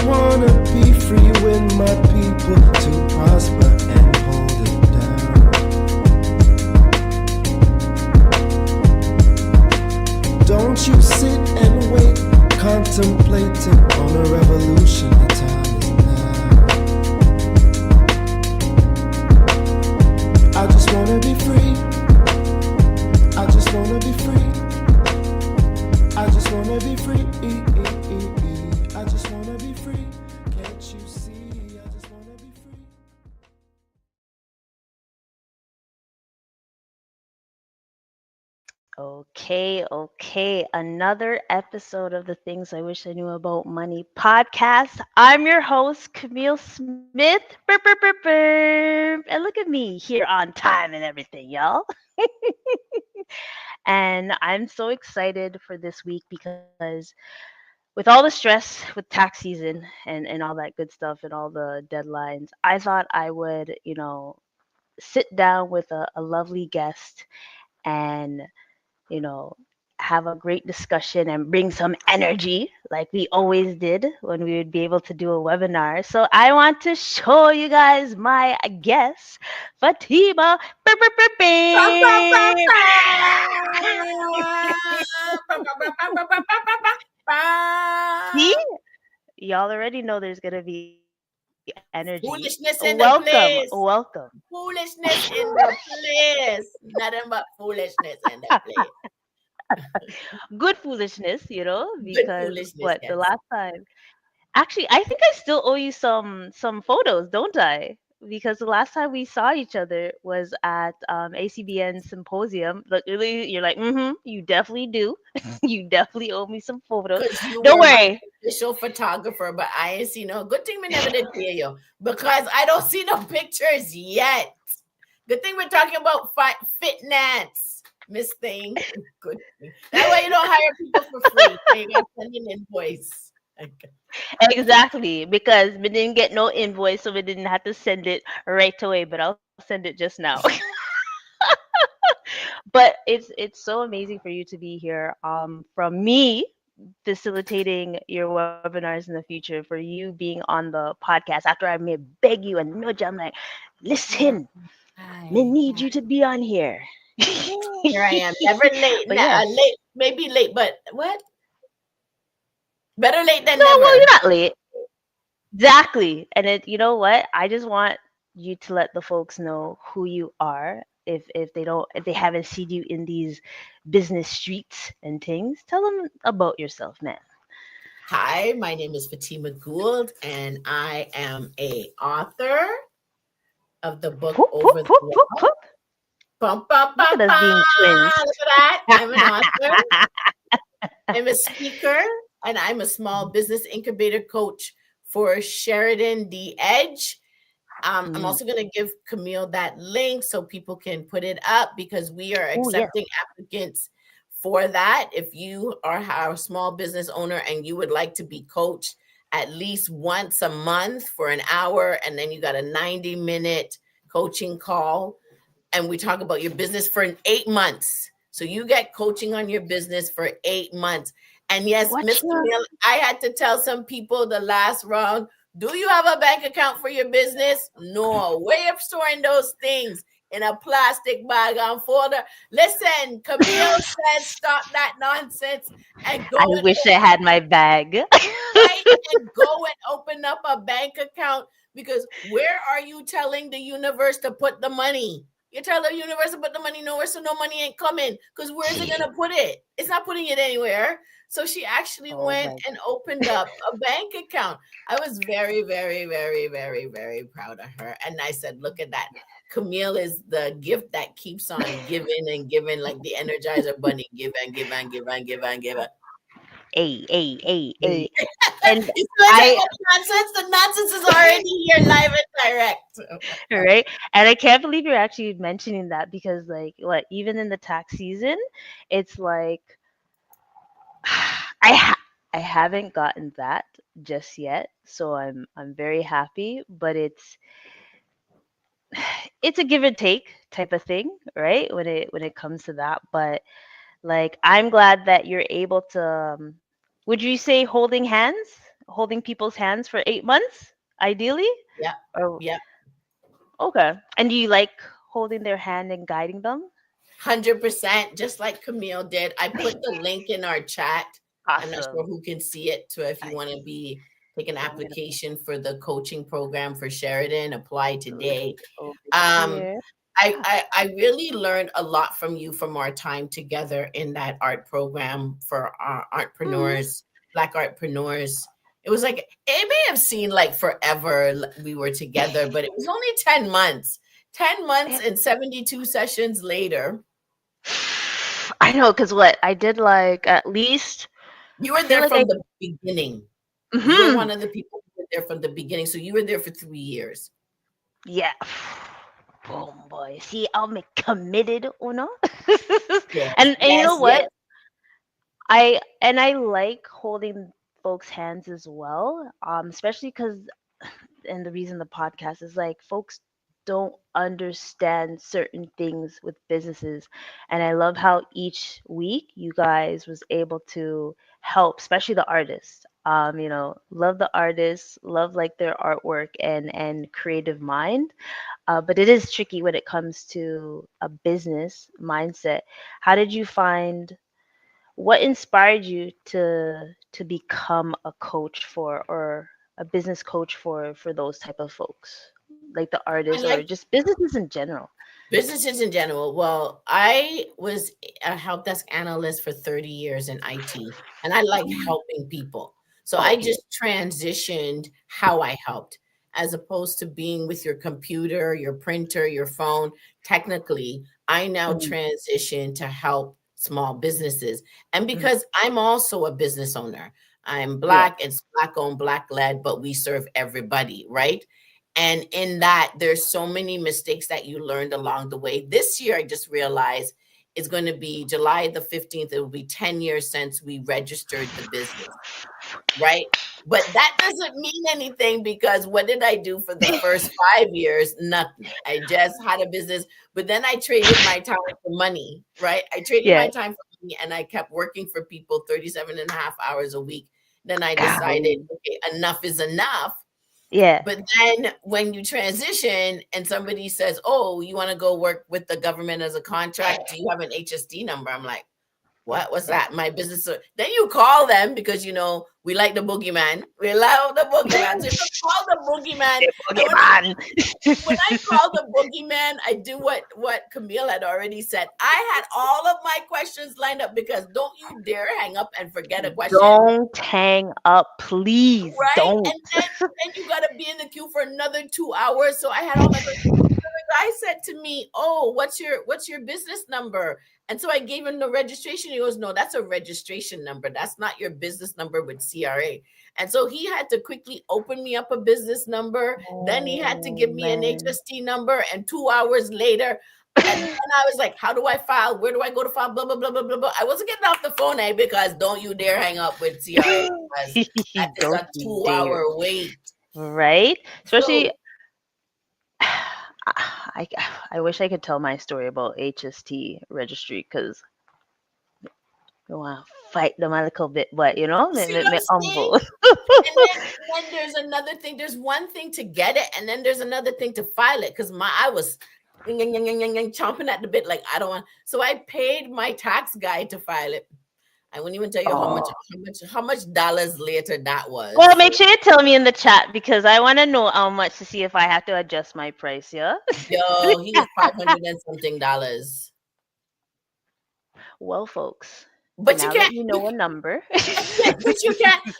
just wanna be free with my people to prosper and hold it down. Don't you sit and wait, contemplating on a revolution. The time is now. I just wanna be free. I just wanna be free. I just wanna be free. I just wanna be free. Can't you see? I just wanna be free. Okay. Another episode of the Things I Wish I Knew About Money podcast. I'm your host, Camille Smith. Burp, burp, burp, burp. And look at me here on time and everything, y'all. And I'm so excited for this week because with all the stress with tax season and all that good stuff and all the deadlines, I thought I would, sit down with a lovely guest and you know, have a great discussion and bring some energy like we always did when we would be able to do a webinar. So I want to show you guys my guest, Fatima. Burp, burp, burp, burp. See? Y'all already know there's going to be energy. Welcome. Foolishness in the Welcome. place. Foolishness in the place. Nothing but foolishness in the place. Good foolishness, Good because foolishness, what the yes. last time. Actually, I think I still owe you some photos, don't I? Because the last time we saw each other was at ACBN symposium. Look, really, you're like, you definitely do. You definitely owe me some photos. Because you Don't were my worry. official photographer, but I ain't see no. Good thing we never did hear you because I don't see no pictures yet. Good thing we're talking about fitness, Miss Thing. Good thing. That way you don't hire people for free. You got to send an invoice. Okay. Exactly, because we didn't get no invoice, so we didn't have to send it right away. But I'll send it just now. But it's so amazing for you to be here. From me facilitating your webinars in the future, for you being on the podcast after I may beg you and nudge, I'm like, listen, I Hi. need you to be on here. Here I am. Never late. But yes. Late, maybe late, but what? Better late than No, well, never. you're not late. Exactly. And you know what? I just want you to let the folks know who you are. If they haven't seen you in these business streets and things, tell them about yourself, man. Hi, my name is Fatima Gould, and I am a author of the book Whoop, whoop, Over the whoop, whoop, Wall. whoop. Bum, bum, Look bum, at us bum. being twins. Look at that. I'm an author. I'm a speaker, and I'm a small business incubator coach for Sheridan The Edge. I'm also going to give Camille that link so people can put it up because we are Oh, yeah. accepting applicants for that. If you are a small business owner and you would like to be coached at least once a month for an hour, and then you got a 90-minute coaching call, and we talk about your business for 8 months. So you get coaching on your business for 8 months. And yes, Miss Camille, I had to tell some people the last round, do you have a bank account for your business? No. Way of storing those things in a plastic bag and folder. Listen, Camille said stop that nonsense and go. I wish I had my bag. Right? And go and open up a bank account, because where are you telling the universe to put the money? You tell the universe to put the money nowhere, so no money ain't coming. Because where's it gonna put it? It's not putting it anywhere. So she actually went and opened up a bank account. I was very, very, very, very, very proud of her. And I said, look at that. Camille is the gift that keeps on giving and giving, like the Energizer Bunny. Give and give and give and give and give. Hey. And And the nonsense is already here live and direct. right? And I can't believe you're actually mentioning that because, like, what, even in the tax season, it's like I haven't gotten that just yet, so I'm very happy. But it's a give and take type of thing, right? When it comes to that, but like I'm glad that you're able to. Would you say holding hands holding people's hands for 8 months, ideally? Yeah. Or Yeah. okay. And do you like holding their hand and guiding them? 100%, just like Camille did. I put the link in our chat. I'm not sure Awesome. who can see it. So if you I want to be take an I'm gonna application for the coaching program for Sheridan, apply put today. it over Um, here. I really learned a lot from you from our time together in that art program for our Mm. entrepreneurs, Black entrepreneurs. It was like it may have seemed like forever we were together, but it was only 10 months. 10 months Eh, and 72 sessions later. I know, cause what I did like at least You I were feel there like from the beginning. You were hmm one of the people who were there from the beginning. So you were there for 3 years. yeah. Boom, boy. See, I'm committed, Yes, and you know yes, yes. what? I like holding folks' hands as well. Especially because and the reason the podcast is like folks don't understand certain things with businesses, and I love how each week you guys was able to help, especially the artists. Love the artists, love like their artwork and creative mind. But it is tricky when it comes to a business mindset. How did you find what inspired you to become a coach for or a business coach for those type of folks, like the I artists or like just businesses in general? businesses in general. Well, I was a help desk analyst for 30 years in IT, and I like Mm. helping people. So I Okay. just transitioned how I helped as opposed to being with your computer, your printer, your phone. Technically, I now Mm, transition to help small businesses. And mm, because I'm also a business owner, I'm yeah. Black, it's Black owned, Black led, but we serve everybody, right? And in that, there's so many mistakes that you learned along the way. This year, I just realized it's going to be July the 15th. It will be 10 years since we registered the business, right? But that doesn't mean anything because what did I do for the first 5 years? Nothing. I just had a business, but then I traded my time for money, right? I traded Yeah. my time for money and I kept working for people 37 and a half hours a week. Then I decided, Golly. okay, enough is enough. Yeah. But then when you transition and somebody says, "Oh, you want to go work with the government as a contract? Do you have an HSD number?" I'm like, "What? What's that? My business." Then you call them because we like the boogeyman. We love the boogeyman. So you call the boogeyman. And Okay, man. when I call the boogeyman, I do what Camille had already said. I had all of my questions lined up because don't you dare hang up and forget a question. Don't hang up, please. Right? Don't. And you gotta be in the queue for another 2 hours. So I had all my questions. So the guy said to me, "Oh, what's your business number?" And so I gave him the registration. He goes, "No, that's a registration number. That's not your business number with CRA." And so he had to quickly open me up a business number. Then he had to Oh give me an man. HST number. And 2 hours later, and then I was like, "How do I file? Where do I go to file?" Blah blah blah blah blah blah. I wasn't getting off the phone, because don't you dare hang up with CRA because that is Don't a you dare. 2 hour wait. Right? Especially So I I wish I could tell my story about HST registry because I want to fight them a little bit, but you see me, what I'm me saying? humble. And then there's another thing. There's one thing to get it, and then there's another thing to file it. Because I was chomping at the bit, like I don't want. So I paid my tax guy to file it. I won't even tell you Oh. how much dollars later that Well, was. make So sure you tell me in the chat because I want to know how much to see if I have to adjust my price, yeah? yo, he was 500 and something dollars. Well, folks, But you now that can't you you know a number. but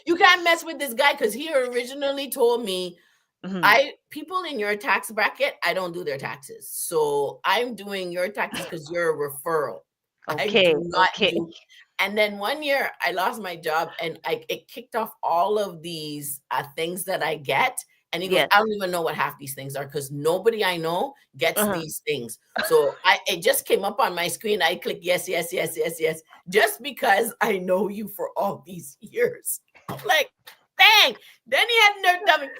you can't mess with this guy because he originally told me Mhm. I people in your tax bracket, I don't do their taxes. So I'm doing your taxes because you're a referral. I Okay, do not okay. do. And then one year I lost my job and it kicked off all of these things that I get. And he goes, Yes. I don't even know what half these things are because nobody I know gets Uh-huh. these things. So it just came up on my screen. I click yes, yes, yes, yes, yes, just because I know you for all these years. I'm like, dang. Then he had nerve telling me,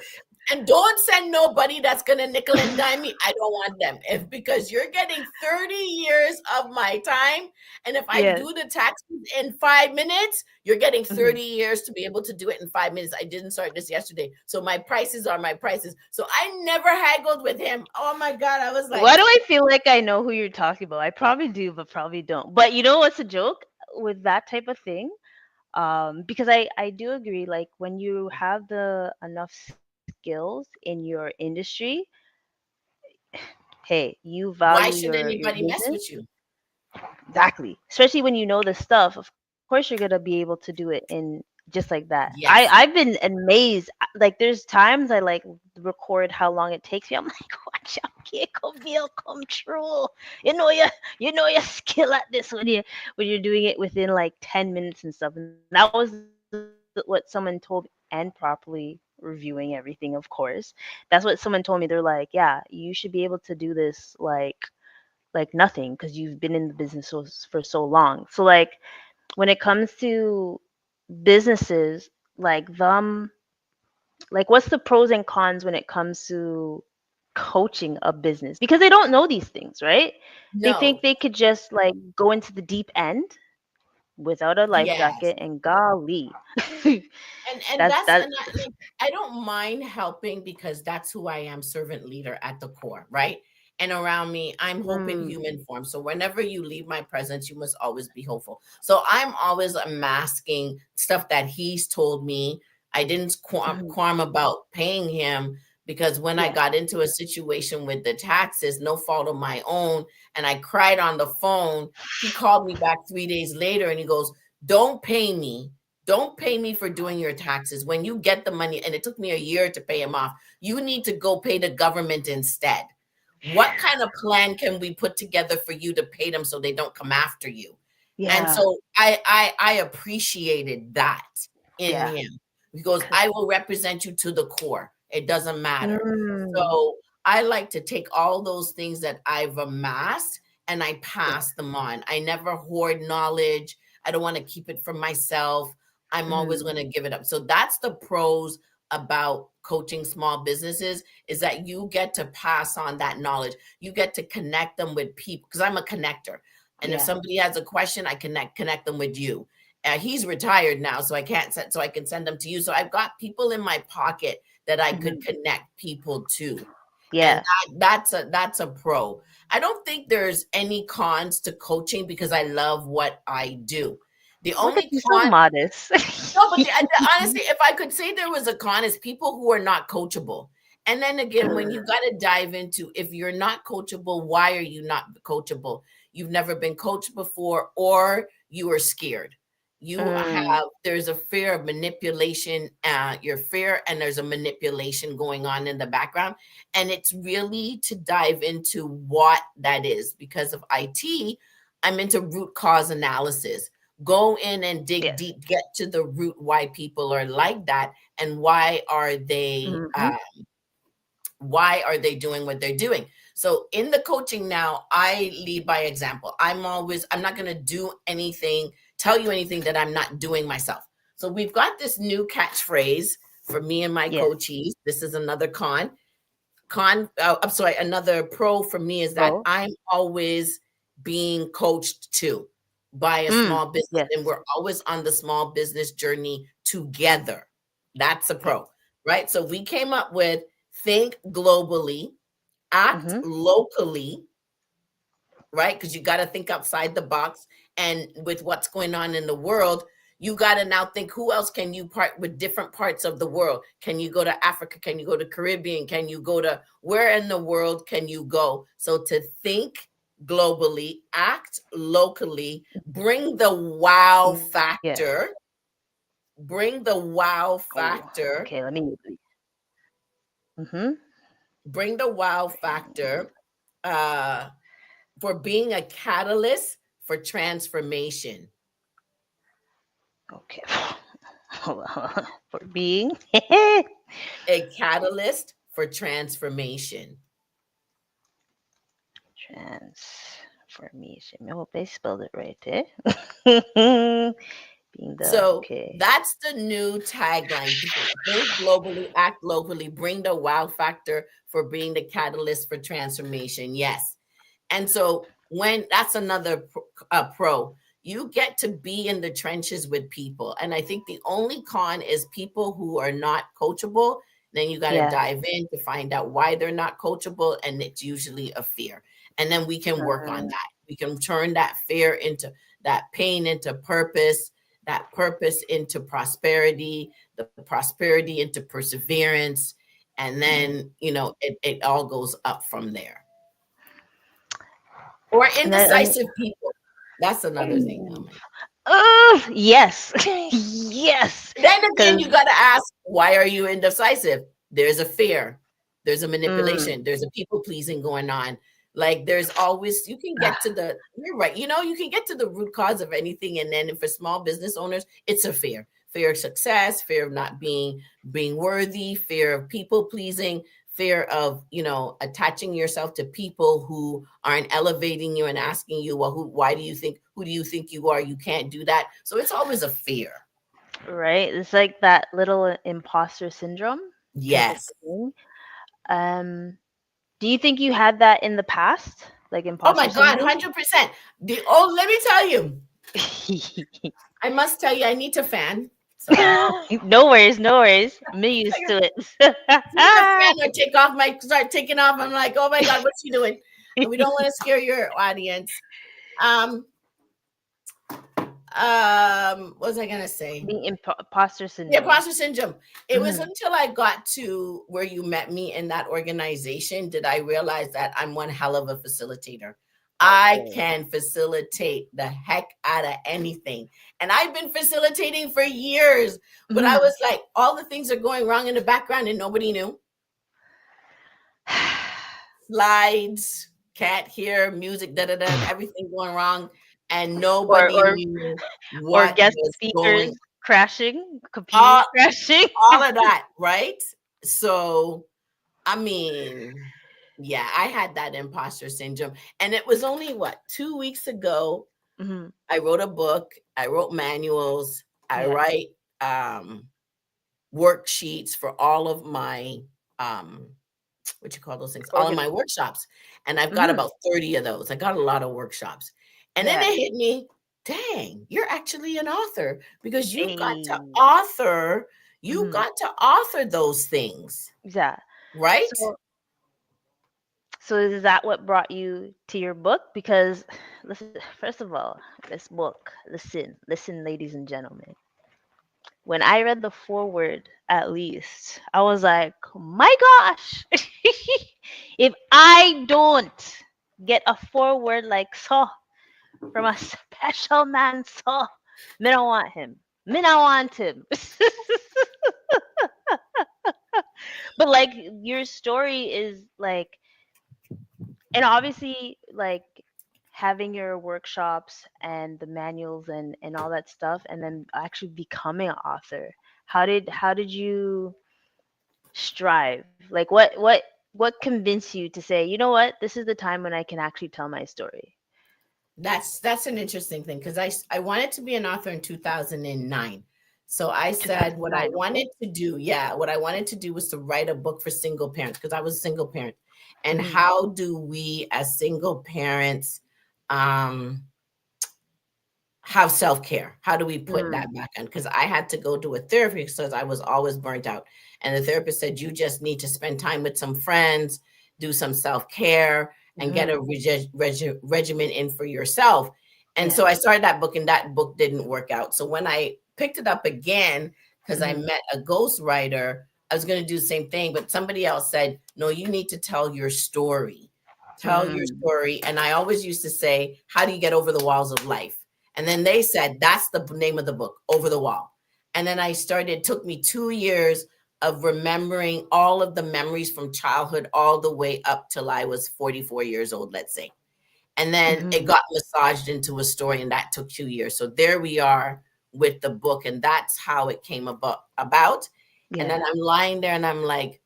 And don't send nobody that's gonna nickel and dime me. I don't want them. If because you're getting 30 years of my time, and if I Yes. do the taxes in 5 minutes, you're getting Mhm. 30 years to be able to do it in 5 minutes. I didn't start this yesterday. So my prices are my prices. So I never haggled with him. Oh my God. I was Why like, do I feel like I know who you're talking about? I probably do, but probably don't. But you know what's a joke with that type of thing? Because I do agree. Like when you have the enough skills in your industry, hey, you value why should your anybody mess business. with you? Exactly. Especially when you know the stuff. Of course you're gonna be able to do it in just like that. I've Yes. been amazed. Like there's times I like record how long it takes me. I'm like, watch out, will come true. You know your skill at this when you're doing it within like 10 minutes and stuff. And that was what someone told me, and properly reviewing everything, of course. That's what someone told me. They're like, yeah, you should be able to do this like nothing because you've been in the business for so long. So like when it comes to businesses, like like what's the pros and cons when it comes to coaching a business? Because they don't know these things, right? They think No. they could just like go into the deep end without a life Yes. jacket and golly. And that's that's that. and I don't mind helping because that's who I am, servant leader at the core, right? And around me, I'm hope in Mm, human form. So whenever you leave my presence, you must always be hopeful. So I'm always unmasking stuff that he's told me. I didn't mhm. qualm about paying him because when I Yeah. got into a situation with the taxes, no fault of my own, and I cried on the phone, he called me back 3 days later and he goes, "Don't pay me, don't pay me for doing your taxes. When you get the money," and it took me a year to pay him off, "you need to go pay the government instead. What kind of plan can we put together for you to pay them so they don't come after you?" And Yeah. so I appreciated that in Yeah. him. He goes, 'Cause- "I will represent you to the core. It doesn't matter." Mm, So I like to take all those things that I've amassed and I yeah. pass them on. I never hoard knowledge. I don't want to keep it for myself. I'm always Mm, going to give it up. So that's the pros about coaching small businesses is that you get to pass on that knowledge. You get to connect them with people because I'm a connector. And if yeah. somebody has a question, I connect them with you. He's retired now, so I can't send, so I can send them to you. So I've got people in my pocket that I could Mhm. connect people to. And Yeah. that's a pro. I don't think there's any cons to coaching because I love what I do. The Look at only you, so con, modest. no, but honestly, if I could say there was a con, is people who are not coachable. And then again, when you got to dive into if you're not coachable, why are you not coachable? You've never been coached before, or you are scared. You Mm, have there's a fear of manipulation. Your fear, and there's a manipulation going on in the background, and it's really to dive into what that is because of IT. I'm into root cause analysis. Go in and dig yes. deep, get to the root why people are like that, and Mhm. why are they doing what they're doing. So in the coaching now, I lead by example. I'm not going to do anything, tell you anything that I'm not doing myself. So we've got this new catchphrase for me and my Yes. coachees. This is another I'm sorry, another pro for me is that Pro. I'm always being coached too by a Mm, small business, and yes. we're always on the small business journey together. That's a Okay. pro, right? So we came up with think globally, act Mhm. locally, right? Because you got to think outside the box. And with what's going on in the world, you got to now think who else can you part with different parts of the world? Can you go to Africa? Can you go to Caribbean? Can you go to where in the world can you go? So to think globally, act locally, bring the wow Yes. factor, bring the wow Oh, factor, okay. Let me. Mhm. bring the wow factor uh, for being a catalyst for transformation. Okay. Hold on. For being A catalyst for transformation. transformation. I hope I spelled it right, eh? Being the So okay. that's the new tagline. Think globally, act locally, bring the wow factor for being the catalyst for transformation. Yes. And so when that's another pro, you get to be in the trenches with people. And I think the only con is people who are not coachable. Then you got to Yeah. dive in to find out why they're not coachable. And it's usually a fear. And then we can work on Uh, that. We can turn that fear into that pain into purpose, that purpose into prosperity, the prosperity into perseverance. And mm. then, it all goes up from there. Or And then, indecisive people. That's another thing. Oh ooh, my. yes, yes. Then again, Because you got to ask, why are you indecisive? There's a fear. There's a mm, manipulation. There's a people pleasing going on. Like there's always, you can get to the, you're right. You can get to the root cause of anything. And then for small business owners, it's a fear of success, fear of not being worthy, fear of people pleasing, fear of, attaching yourself to people who aren't elevating you and asking you, well, who do you think you are? You can't do that. So it's always a fear. right, it's like that little imposter syndrome type of Yes. thing. Um, do you think you had that in the past, like Oh my imposter God, syndrome? 100%. Let me tell you, I must tell you, I need to fan. Sorry. No worries, no worries. I'm used to it. Need to fan or start taking off. I'm like, oh my God, what's she doing? And we don't want to scare your audience. Um, what was I gonna say? Being imposter Yeah, syndrome. imposter syndrome. It was Mhm. until I got to where you met me in that organization did I realize that I'm one hell of a facilitator. I Oh. can facilitate the heck out of anything. And I've been facilitating for years, but I Mhm. was like, all the things are going wrong in the background and nobody knew. Slides, can't hear music, da da da, everything going wrong. And or nobody or knew or what guest was speakers going crashing, computers on. crashing. All of that, right? So, I mean, yeah, I had that imposter syndrome. And it was only 2 weeks ago. Mhm. I wrote a book, I wrote manuals, I Yeah. write worksheets for all of my what you call those things, all of Organ. my workshops. And I've got Mhm. about 30 of those. I got a lot of workshops. And then Yeah. it hit me, dang, you're actually an author because Hey. you Mhm. got to author those things, Yeah. right? So so is that what brought you to your book? Because listen, first of all, this book, listen, ladies and gentlemen. When I read the foreword, at least, I was like, my gosh, if I don't get a foreword like so from a special man so, me don't want him. Me don't want him. But like your story is like, and obviously like having your workshops and the manuals and all that stuff, and then actually becoming an author. How did you strive? Like what convinced you to say, you know what, this is the time when I can actually tell my story? That's an interesting thing because I wanted to be an author in 2009. So I said what I 2009, okay. wanted to do, yeah, what I wanted to do was to write a book for single parents because I was a single parent. And Hmm. how do we as single parents um have self-care? How do we put Mm, that back on? Because I had to go to a therapist because I was always burnt out. And the therapist said, you just need to spend time with some friends, do some self-care, and get hmm. a regimen in for yourself. And Yeah. so I started that book, and that book didn't work out. So when I picked it up again, because I Hmm. met a ghostwriter, I was going to do the same thing, but somebody else said, no, you need to tell your story. Tell your Mm, story. And I always used to say, how do you get over the walls of life? And then they said, that's the name of the book, Over the Wall. And then it took me 2 years of remembering all of the memories from childhood all the way up till I was 44 years old, let's say. And then it hmm. got massaged into a story, and that took 2 years. So there we are with the book, and that's how it came about. And Yeah. then I'm lying there and I'm like,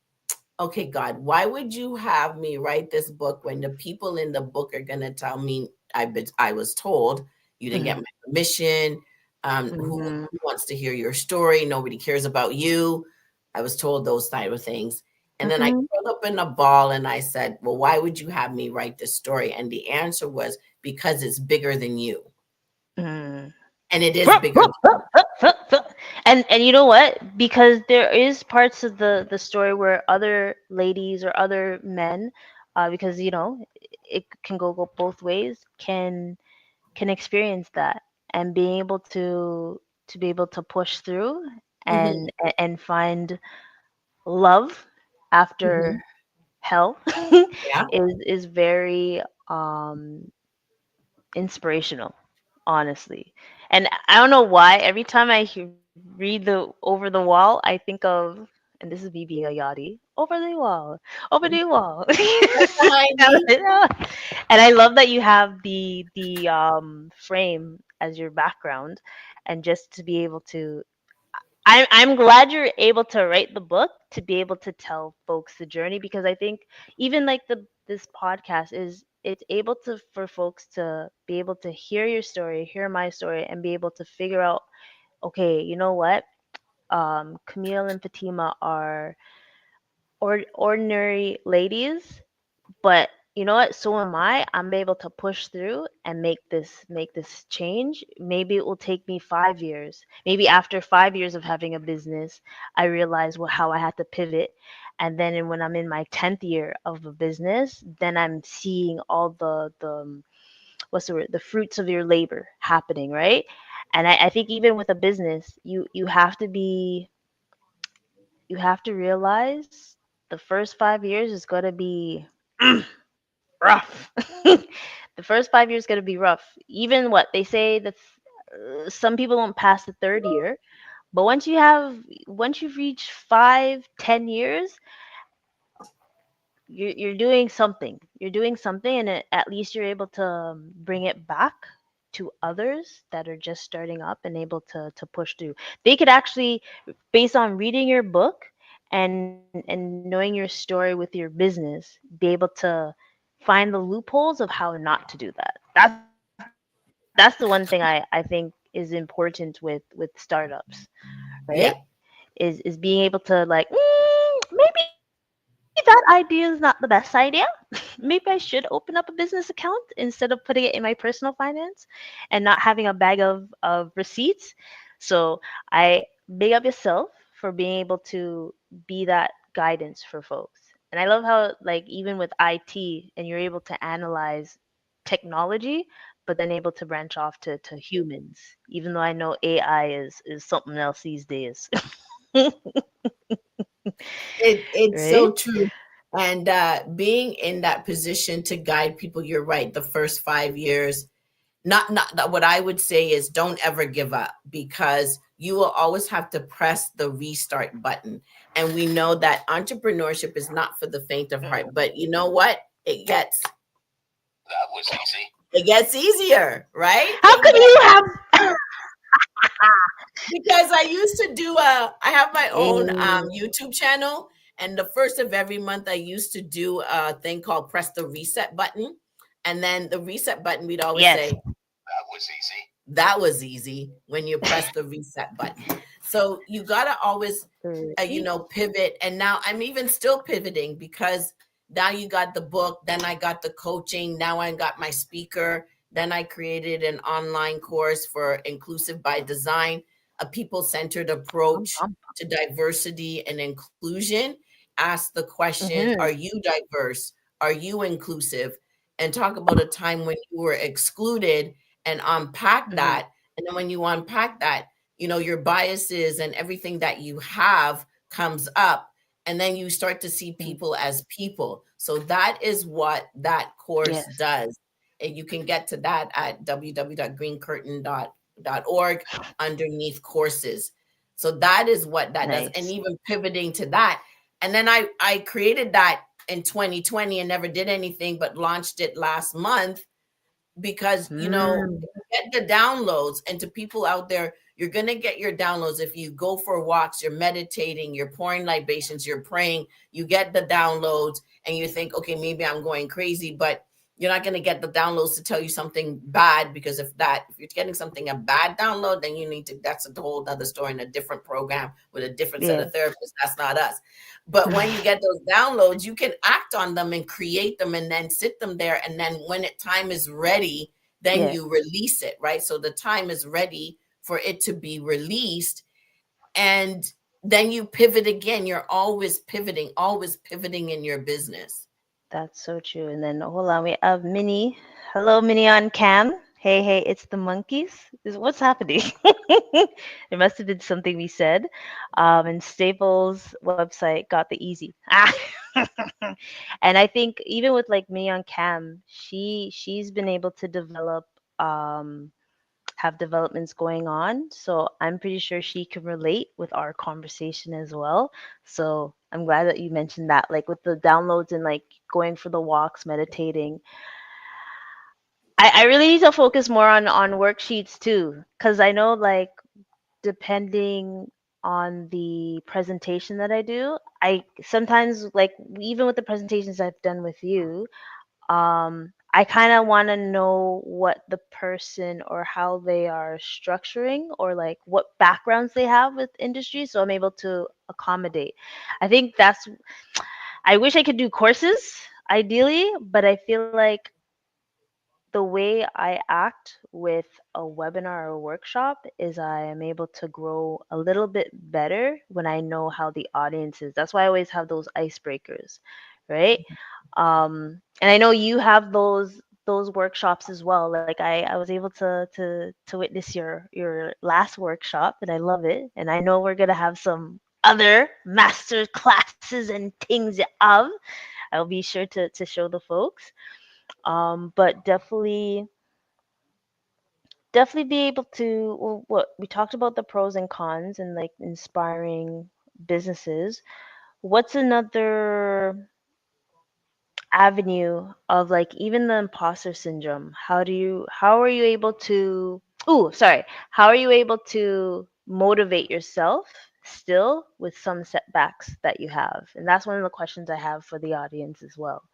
okay, God, why would you have me write this book when the people in the book are going to tell me I was told you didn't get Hmm. my permission? Mm-hmm. Who wants to hear your story? Nobody cares about you. I was told those type of things. And then I Mm-hmm. curled up in a ball and I said, well, why would you have me write this story? And the answer was because it's bigger than you. Mm. And it is bigger. And you know what? Because there is parts of the story where other ladies or other men, because it can go both ways, can experience that and being able to be able to push through Mhm, and find love mhm. after hell Yeah. is very um inspirational, honestly. And I don't know why every time read the Over the Wall, I think of, and this is me being a yachty, over the wall, over the wall. Heidi. And I love that you have the frame as your background, and just to be able to, I'm glad you're able to write the book to be able to tell folks the journey, because I think even like this podcast is, it's able to, for folks to be able to hear your story, hear my story, and be able to figure out, okay, you know what, Camille and Fatima are ordinary ladies, but you know what, so am I'm able to push through and make this change. Maybe it will take me 5 years, maybe after 5 years of having a business I realize how I had to pivot, and then when I'm in my 10th year of a business, then I'm seeing all the what's the word, the fruits of your labor happening, right? And I think even with a business, you have to be, you have to realize the first 5 years is going to be rough. The first 5 years going to be rough. Even what they say, that some people don't pass the third year, but once you've reached 5, 10 years, you're doing something. You're doing something, and at least you're able to bring it back to others that are just starting up and able to push through. They could actually, based on reading your book and knowing your story with your business, be able to find the loopholes of how not to do that. That's the one thing I think is important with startups, right? Yeah. Is being able to like, maybe that idea is not the best idea. Maybe I should open up a business account instead of putting it in my personal finance and not having a bag of receipts. So I big up yourself for being able to be that guidance for folks. And I love how, like, even with IT, and you're able to analyze technology, but then able to branch off to humans, even though I know AI is something else these days. It's Right? so true. And being in that position to guide people, you're right. The first 5 years, not what I would say is don't ever give up, because you will always have to press the restart button. And we know that entrepreneurship is not for the faint of heart. But you know what? That was easy. It gets easier, right? How can you have Because I used to I have my own Mm, YouTube channel, and the first of every month I used to do a thing called press the reset button. And then the reset button, we'd always yes. say, that was easy. That was easy when you press the reset button. So you got to always, Right. pivot. And now I'm even still pivoting, because now you got the book, then I got the coaching, now I got my speaker, then I created an online course for Inclusive by Design, a people centered approach to diversity and inclusion. Ask the questions: Mm-hmm. are you diverse? Are you inclusive? And talk about a time when you were excluded, and unpack Mm-hmm. that. And then when you unpack that, your biases and everything that you have comes up. And then you start to see people as people. So that is what that course Yes. does. And you can get to that at www.greencurtain.org underneath courses. So that is what that does. And Nice. even pivoting to that. And then I created that in 2020 and never did anything, but launched it last month, because Mm. get the downloads. And to people out there, you're going to get your downloads if you go for walks, you're meditating, you're pouring libations, you're praying, you get the downloads, and you think, okay, maybe I'm going crazy. But You're not going to get the downloads to tell you something bad, because if you're getting something a bad download, then you need to, that's a whole other story in a different program with a different set Yeah. of therapists. That's not us. But when you get those downloads, you can act on them and create them and then sit them there. And then when time is ready, then Yeah. you release it, right? So the time is ready for it to be released. And then you pivot again. You're always pivoting in your business. That's so true. And then hold on, we have Minnie. Hello, Minnie on cam. Hey, hey, it's the monkeys. What's happening? It must have been something we said. And Staples website got the easy. Ah. And I think even with like Minnie on cam, she's been able to develop um have developments going on. So I'm pretty sure she can relate with our conversation as well. So I'm glad that you mentioned that, like with the downloads and like going for the walks, meditating. I really need to focus more on worksheets too, because I know like depending on the presentation that I do, I sometimes like even with the presentations I've done with you, I kind of want to know what the person or how they are structuring or like what backgrounds they have with industry, so I'm able to accommodate. I think that's, I wish I could do courses ideally, but I feel like the way I act with a webinar or workshop is I am able to grow a little bit better when I know how the audience is. That's why I always have those icebreakers, right? And I know you have those workshops as well. Like I was able to witness your last workshop, and I love it. And I know we're gonna have some other master classes and things of. I'll be sure to show the folks. But definitely be able to, well, what we talked about the pros and cons and like inspiring businesses. What's another avenue of like even the imposter syndrome? How are you able to, oh, sorry, how are you able to motivate yourself still with some setbacks that you have? And that's one of the questions I have for the audience as well.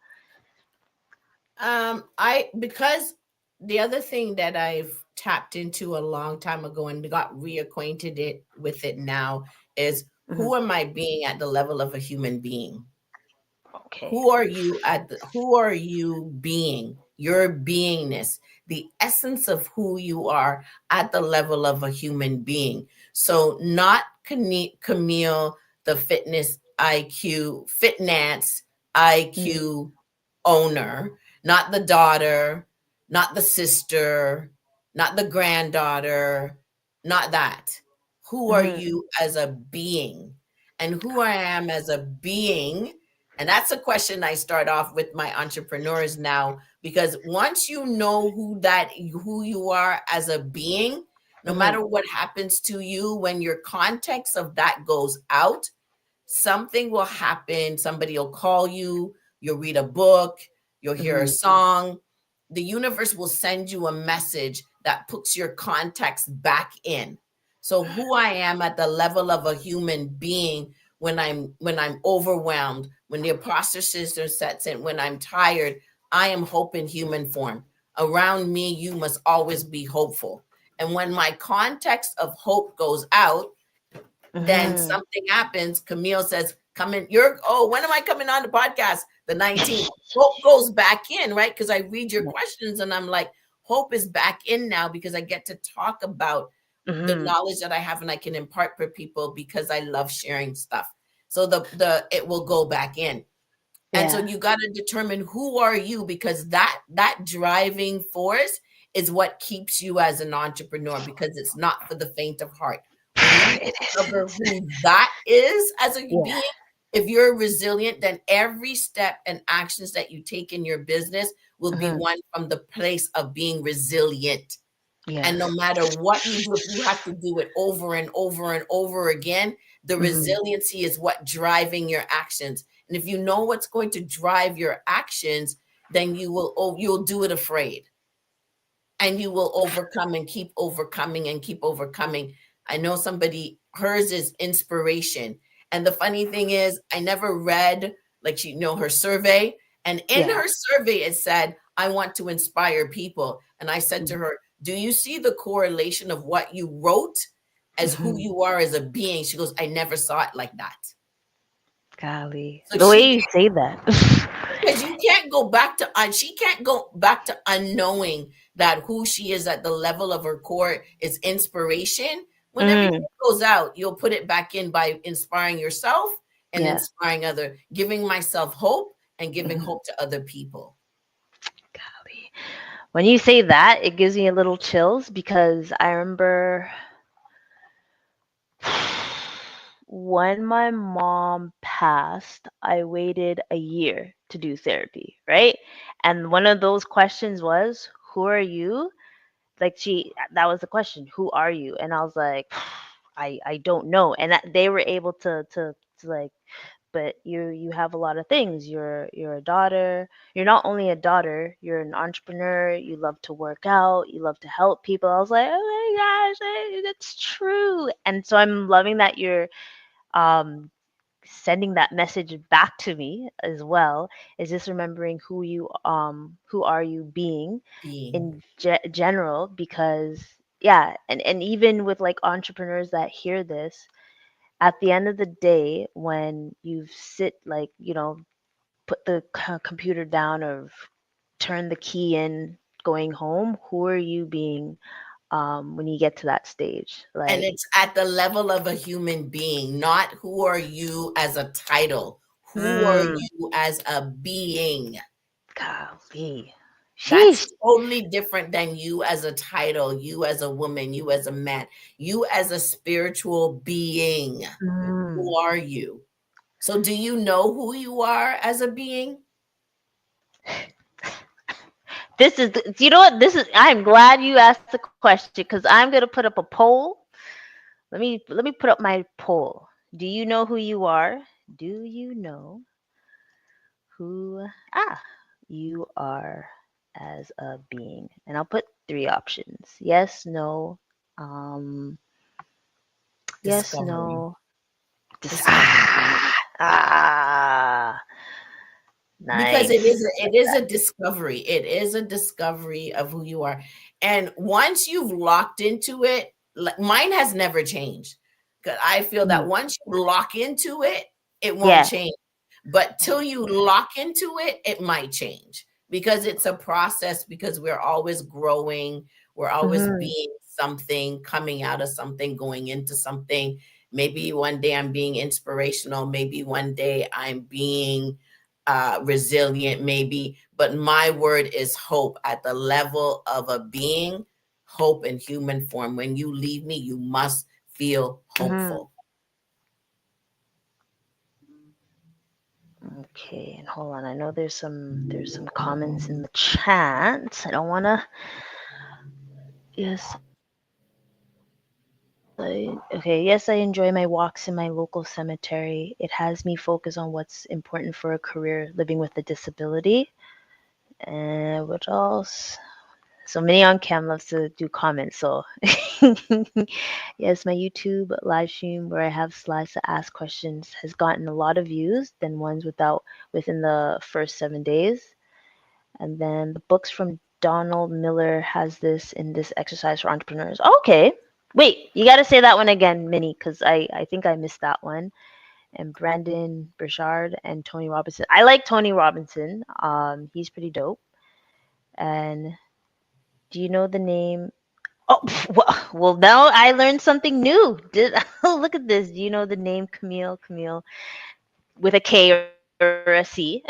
I because the other thing that I've tapped into a long time ago and got reacquainted with it now is, Hmm. who am I being at the level of a human being? Okay. Who are you being? Your beingness, the essence of who you are at the level of a human being. So not Camille, the fitness Mm-hmm. IQ owner, not the daughter, not the sister, not the granddaughter, not that. Who are Mm-hmm. you as a being? And who I am as a being, and that's a question I start off with my entrepreneurs now, because once you know who you are as a being, no Mm-hmm. matter what happens to you, when your context of that goes out, something will happen. Somebody will call you, you'll read a book, you'll hear a Mm-hmm. song. The universe will send you a message that puts your context back in. So who I am at the level of a human being, when I'm overwhelmed, when the imposter syndrome sets in, when I'm tired, I am hope in human form. Around me, you must always be hopeful. And when my context of hope goes out, then Mm-hmm. something happens. Camille says, come in. When am I coming on the podcast? The 19th. Hope goes back in, right? Because I read your questions and I'm like, hope is back in now, because I get to talk about the Mm-hmm. knowledge that I have and I can impart for people, because I love sharing stuff. So the it will go back in. And so Yeah. you got to determine, who are you, because that driving force is what keeps you as an entrepreneur, because it's not for the faint of heart. When you It discover isn't. who that is as a Yeah. being, if you're resilient, then every step and actions that you take in your business will be Mm-hmm. one from the place of being resilient. And no Yes. matter what you do, if you have to do it over and over and over again, the Mm-hmm. resiliency is what driving your actions. And if you know what's going to drive your actions, then you'll do it afraid, and you will overcome and keep overcoming and keep overcoming. I know somebody, hers is inspiration. And the funny thing is, I never read, like, her survey. And in Yeah. her survey, it said, I want to inspire people. And I said to Mhm. her, do you see the correlation of what you wrote as who Mhm. you are as a being? She goes, I never saw it like that. Golly, So the she way you say that. because you can't go back to she can't go back to unknowing that who she is at the level of her core is inspiration. When everything Mm, goes out, you'll put it back in by inspiring yourself and yeah. inspiring other, giving myself hope and giving Mhm. hope to other people. Golly. When you say that, it gives me a little chills because I remember when my mom passed, I waited a year to do therapy, right? And one of those questions was, "Who are you?" Like that was the question, "Who are you?" And I was like, I don't know. And they were able to like, but you have a lot of things. You're a daughter. You're not only a daughter, you're an entrepreneur. You love to work out, you love to help people. I was like, oh my gosh, that's true. And so I'm loving that you're um sending that message back to me as well. Is just remembering who are you being Being. in general, because yeah, and even with like entrepreneurs that hear this, at the end of the day, when you sit, like, put the computer down or turn the key in, going home, who are you being when you get to that stage? And Like, it's at the level of a human being, not who are you as a title. Who are mm, you as a being? golly, That's sheesh. totally different than you as a title, you as a woman, you as a man, you as a spiritual being. Mm. Who are you? So, do you know who you are as a being? This is, you know what? This is, I'm glad you asked the question because I'm gonna put up a poll. Let me put up my poll. Do you know who you are? Do you know who you are as a being? And I'll put three options: yes, no, um, yes, Discovery. no, just Discovery. Because nice. it is a discovery. It is a discovery of who you are. And once you've locked into it, like mine has never changed. Because I feel that Mhm. once you lock into it, it won't Yeah. change. But till you lock into it, it might change because it's a process, because we're always growing, we're always Hmm. being something, coming out of something, going into something. Maybe one day I'm being inspirational, maybe one day I'm being resilient, maybe, but my word is hope at the level of a being, hope in human form. When you leave me, you must feel Hmm. hopeful. Okay, and hold on. I know there's some comments in the chat. I don't wanna. Yes, okay. Yes, I enjoy my walks in my local cemetery. It has me focus on what's important for a career living with a disability. And what else? So many on cam loves to do comments. So yes, my YouTube live stream where I have slides to ask questions has gotten a lot of views than ones within the first 7 days. And then the books from Donald Miller has this in this exercise for entrepreneurs. Okay. Wait, you got to say that one again, Minnie, because I think I missed that one. And Brandon Burchard and Tony Robinson. I like Tony Robinson. He's pretty dope. And do you know the name? Oh, well, now I learned something new. Oh, look at this. Do you know the name Camille? Camille with a K or a C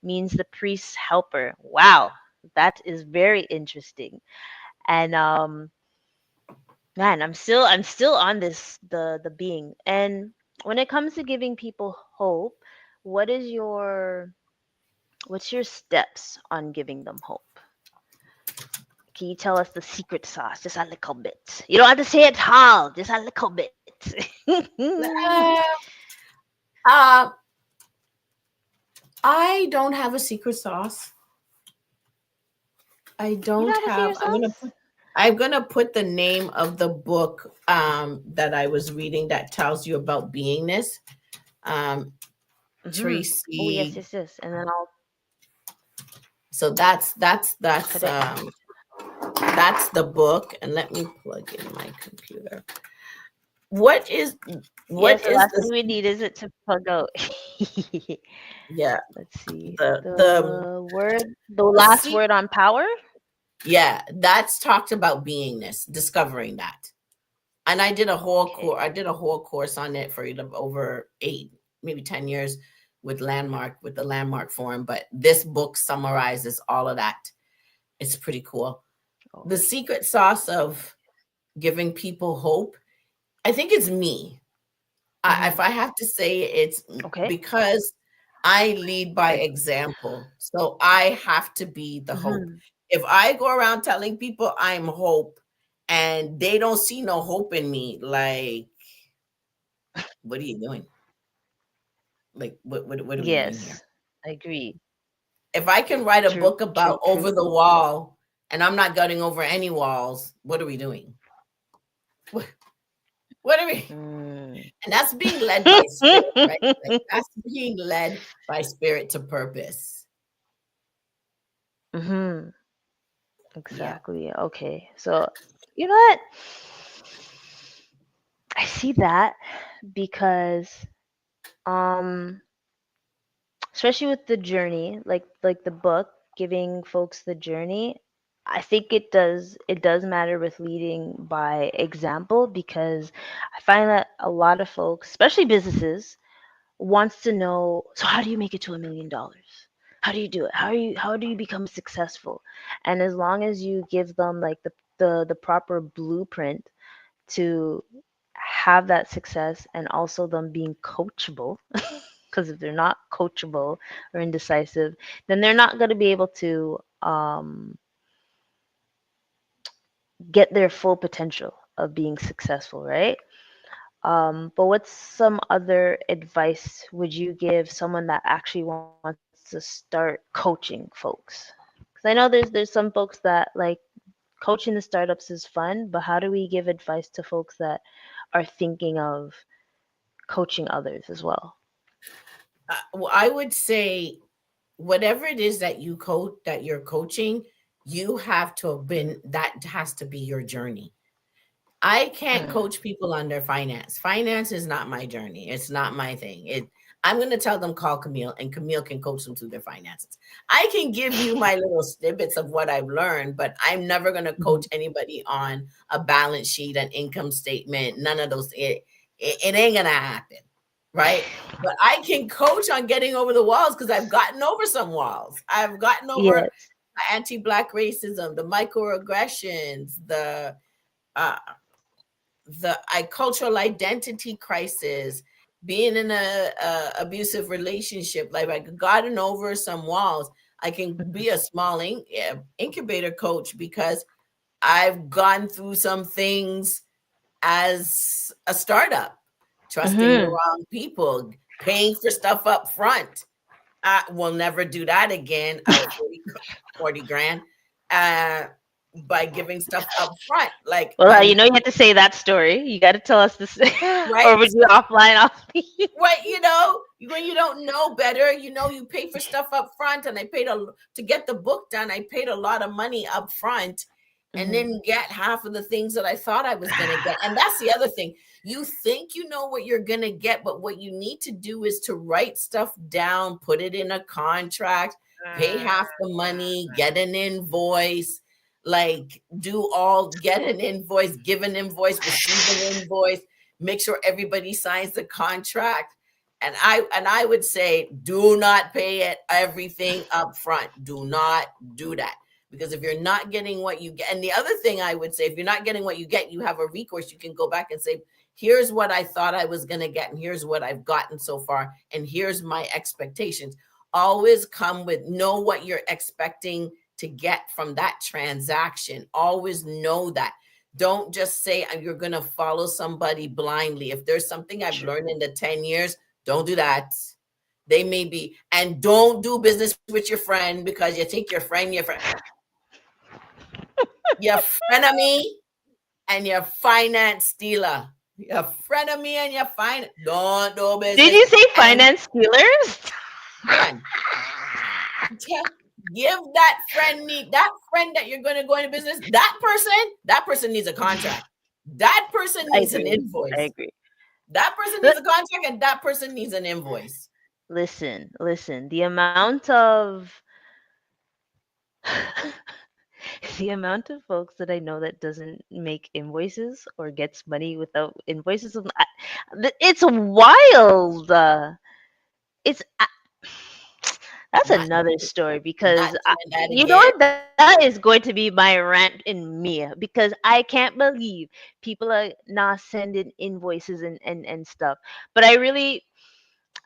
means the priest's helper. Wow, that is very interesting. And man, I'm still on this the being. And when it comes to giving people hope, what is what's your steps on giving them hope? Can you tell us the secret sauce, just a little bit? You don't have to say it all, just a little bit. Uh, uh, I don't have a secret sauce. I You don't don't have a have. secret sauce? I'm gonna put the name of the book that I was reading that tells you about beingness. Um, Mm-hmm. Oh yes, Tracy yes, yes. And then I'll. So Put it. that's the book. And let me plug in my computer. What is Yes, what the is last this? thing we need is it to plug out. Yeah, Let's see. the The the last secret. word on power. Yeah, that's talked about beingness, discovering that. And I Okay. did a whole course on it for over 8, maybe 10 years with the Landmark Forum. But this book summarizes all of that. It's pretty cool. The Okay. secret sauce of giving people hope, I think it's me. If Mm-hmm. I have to say, it's Okay. because I lead by example. So I have to be the hope. Mm-hmm. If I go around telling people I'm hope and they don't see no hope in me, like, what are you doing? Like, what are we doing here? Yes, I agree. If I can write a True. book about True. over True. the wall and I'm not getting over any walls, what are we doing? What, what are we? Mm. And that's being led by spirit, right? Like that's being led by spirit to purpose. Mm-hmm. Yeah. Exactly. Okay. So, you know what? I see that because um especially with the journey, like the book giving folks the journey, I think it does matter with leading by example because I find that a lot of folks, especially businesses, wants to know, so how do you make it to $1 million? How do you do it? How do you become successful? And as long as you give them like the proper blueprint to have that success and also them being coachable, because if they're not coachable or indecisive, then they're not going to be able to get their full potential of being successful, right? But what's some other advice would you give someone that actually wants to start coaching folks? Because I know there's some folks that like coaching the startups is fun, but how do we give advice to folks that are thinking of coaching others as well? Well, I would say whatever it is that that you're coaching, you have to have been, that has to be your journey. I can't Mm. coach people on their finance. Finance is not my journey. It's not my thing. I'm going to tell them call Camille, and Camille can coach them through their finances. I can give you my little snippets of what I've learned, but I'm never going to Mhm. coach anybody on a balance sheet, an income statement, none of those. It ain't going to happen. Right. But I can coach on getting over the walls because I've gotten over some walls. I've gotten over Yes. anti-Black racism, the microaggressions, uh, the cultural identity crisis, being in a abusive relationship. Like I've gotten over some walls. I can Mhm. be a small incubator coach because I've gone through some things as a startup, trusting the Mhm. wrong people, paying for stuff up front. I will never do that again. 40 grand uh, by giving stuff up front. Like Well, I'm you have to say that story. You got to tell us this, or right. would you offline off me? Right, when you don't know better, you pay for stuff up front, and I paid to get the book done. I paid a lot of money up front, and Mhm. then get half of the things that I thought I was gonna get. And that's the other thing. You think you know what you're gonna get, but what you need to do is to write stuff down, put it in a contract, pay half the money, get an invoice, like get an invoice, give an invoice, receive an invoice, make sure everybody signs the contract. And I would say, do not pay it everything up front. Do not do that. Because if you're not getting what you get, and the other thing I would say, if you're not getting what you get, you have a recourse. You can go back and say, here's what I thought I was going to get, and here's what I've gotten so far, and here's my expectations. Always come with, know what you're expecting to get from that transaction. Always know that. Don't just say you're going to follow somebody blindly. If there's something I've True. learned in the 10 years, don't do that. They may be, and don't do business with your friend because you think your frenemy and your finance stealer. Your frenemy and your finance. Don't do Did business. you say And finance stealers? man, Give that friend that friend that you're going to go into business. That person needs a contract. That person I needs an agree. I invoice. agree. That person Li- needs a contract, and that person needs an invoice. listen. The amount of the amount of folks that I know that doesn't make invoices or gets money without invoices, it's wild. It's that's Not another story not because doing that you know again. what, that is going to be my rant in me because I can't believe people are not sending invoices and stuff. But I really,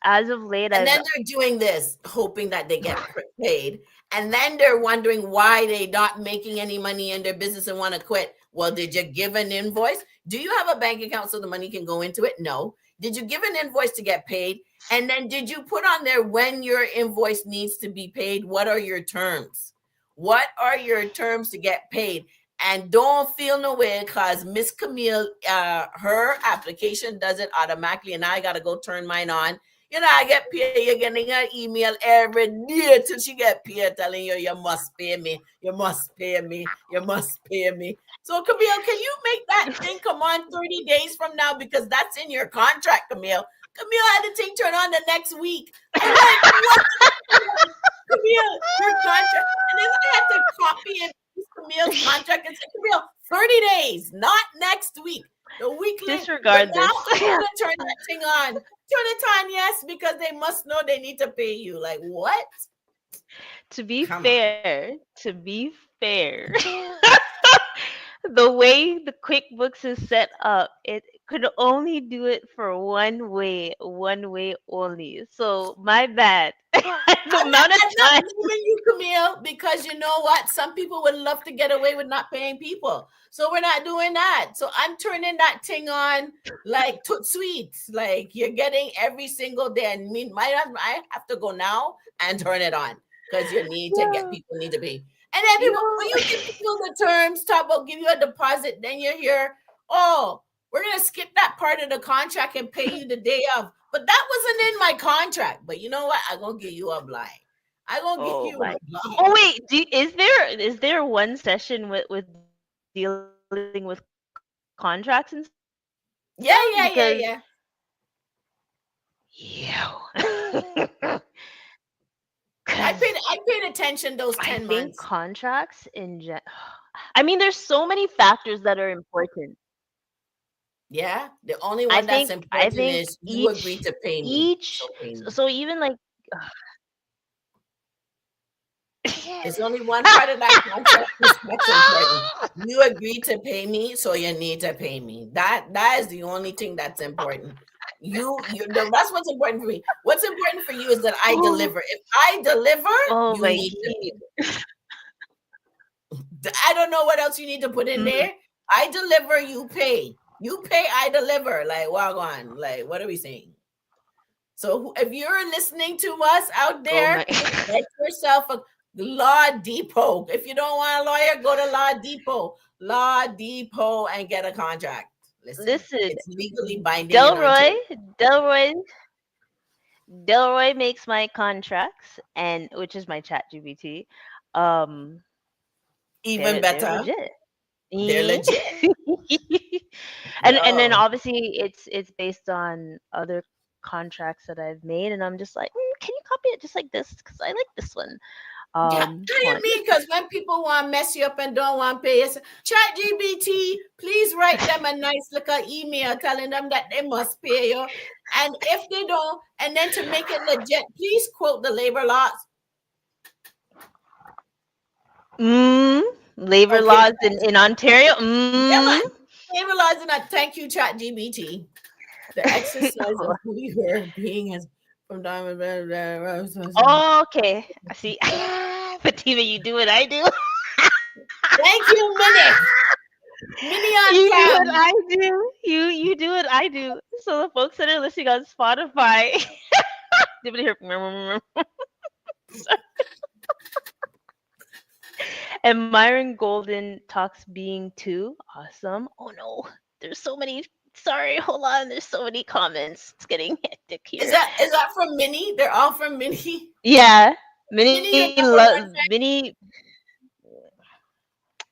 as of late, And I've then they're doing this, hoping that they get paid. And then they're wondering why they're not making any money in their business and want to quit. Well, did you give an invoice? Do you have a bank account so the money can go into it? No. Did you give an invoice to get paid? And then did you put on there when your invoice needs to be paid? What are your terms? What are your terms to get paid? And don't feel no way because Miss Camille, her application does it automatically, and I gotta go turn mine on. You know, I get paid. You're getting an email every day till she get paid, telling you you must pay me, you must pay me, you must pay me. So Camille, can you make that thing come on 30 days from now because that's in your contract, Camille? Camille had the thing turn on the next week. I'm like, what? Camille, your contract. And then I had to copy and paste Camille's contract and say, Camille, 30 days, not next week. The week later. But disregard now this. I'm gonna turn that thing on. Turn it on, yes, because they must know they need to pay you. Like what? To be Come on. fair, the way the QuickBooks is set up, it could only do it for one way only. So my bad. The amount of I'm not time. blaming you, Camille, because you know what? Some people would love to get away with not paying people. So we're not doing that. So I'm turning that thing on like toot sweets. Like you're getting every single day. And I have to go now and turn it on because you need to get Yeah, people need to pay. And then you people, when you know. give people the terms, talk about give you a deposit, then you're here, oh, we're gonna skip that part of the contract and pay you the day of. But that wasn't in my contract. But you know what? I'm gonna give you a blind. I'm gonna give Oh you my. a Oh blind. wait, is there one session with dealing with contracts and stuff? Because Yeah, yeah, yeah, you, yeah. because I paid attention I those 10 think months. contracts I mean, there's so many factors that are important. Yeah. The only I one that's think I important think is you agree each to pay me. So each pay me. so even like It's only one part of that contract that's important. You agree to pay me, so you need to pay me. That is the only thing that's important. That's what's important for me. What's important for you is that I deliver. If I deliver, oh you my need to god. pay. I don't know what else you need to put in Mm, there. I deliver, you pay. You pay, I deliver. Like, wagwan. Like, what are we saying? So if you're listening to us out oh there, my get yourself a Law Depot. If you don't want a lawyer, go to Law Depot. Law Depot and get a contract. Listen, listen, it's legally binding in Delroy, Ontario. Delroy, Delroy makes my contracts, and which is my chat GBT. Um, Even they're better, legit. they're Eh? legit. And then Yo, obviously it's based on other contracts that I've made, and I'm just like, can you copy it just like this? Because I like this one. yeah, Hold I on. mean, because when people want to mess you up and don't want to pay you, chat GBT, please write them a nice little email telling them that they must pay you. And if they don't, and then to make it legit, please quote the labor laws. Mm, labor Okay, laws in Ontario. yeah, Mm. man. Labor laws and that. Thank you, chat GBT. The exercise of who you are being as from diamond. Okay, I see. Fatima, you do what I do. Thank you, Minnie. Minnie on You do what cam. I do. You do what I do. So the folks that are listening on Spotify, they will hear. And Myron Golden talks being too awesome. Oh no, there's so many. Sorry, hold on. There's so many comments. It's getting hectic Is here. that from Minnie? They're all from Minnie. Yeah, Minnie's your Mini, number one fan. mini,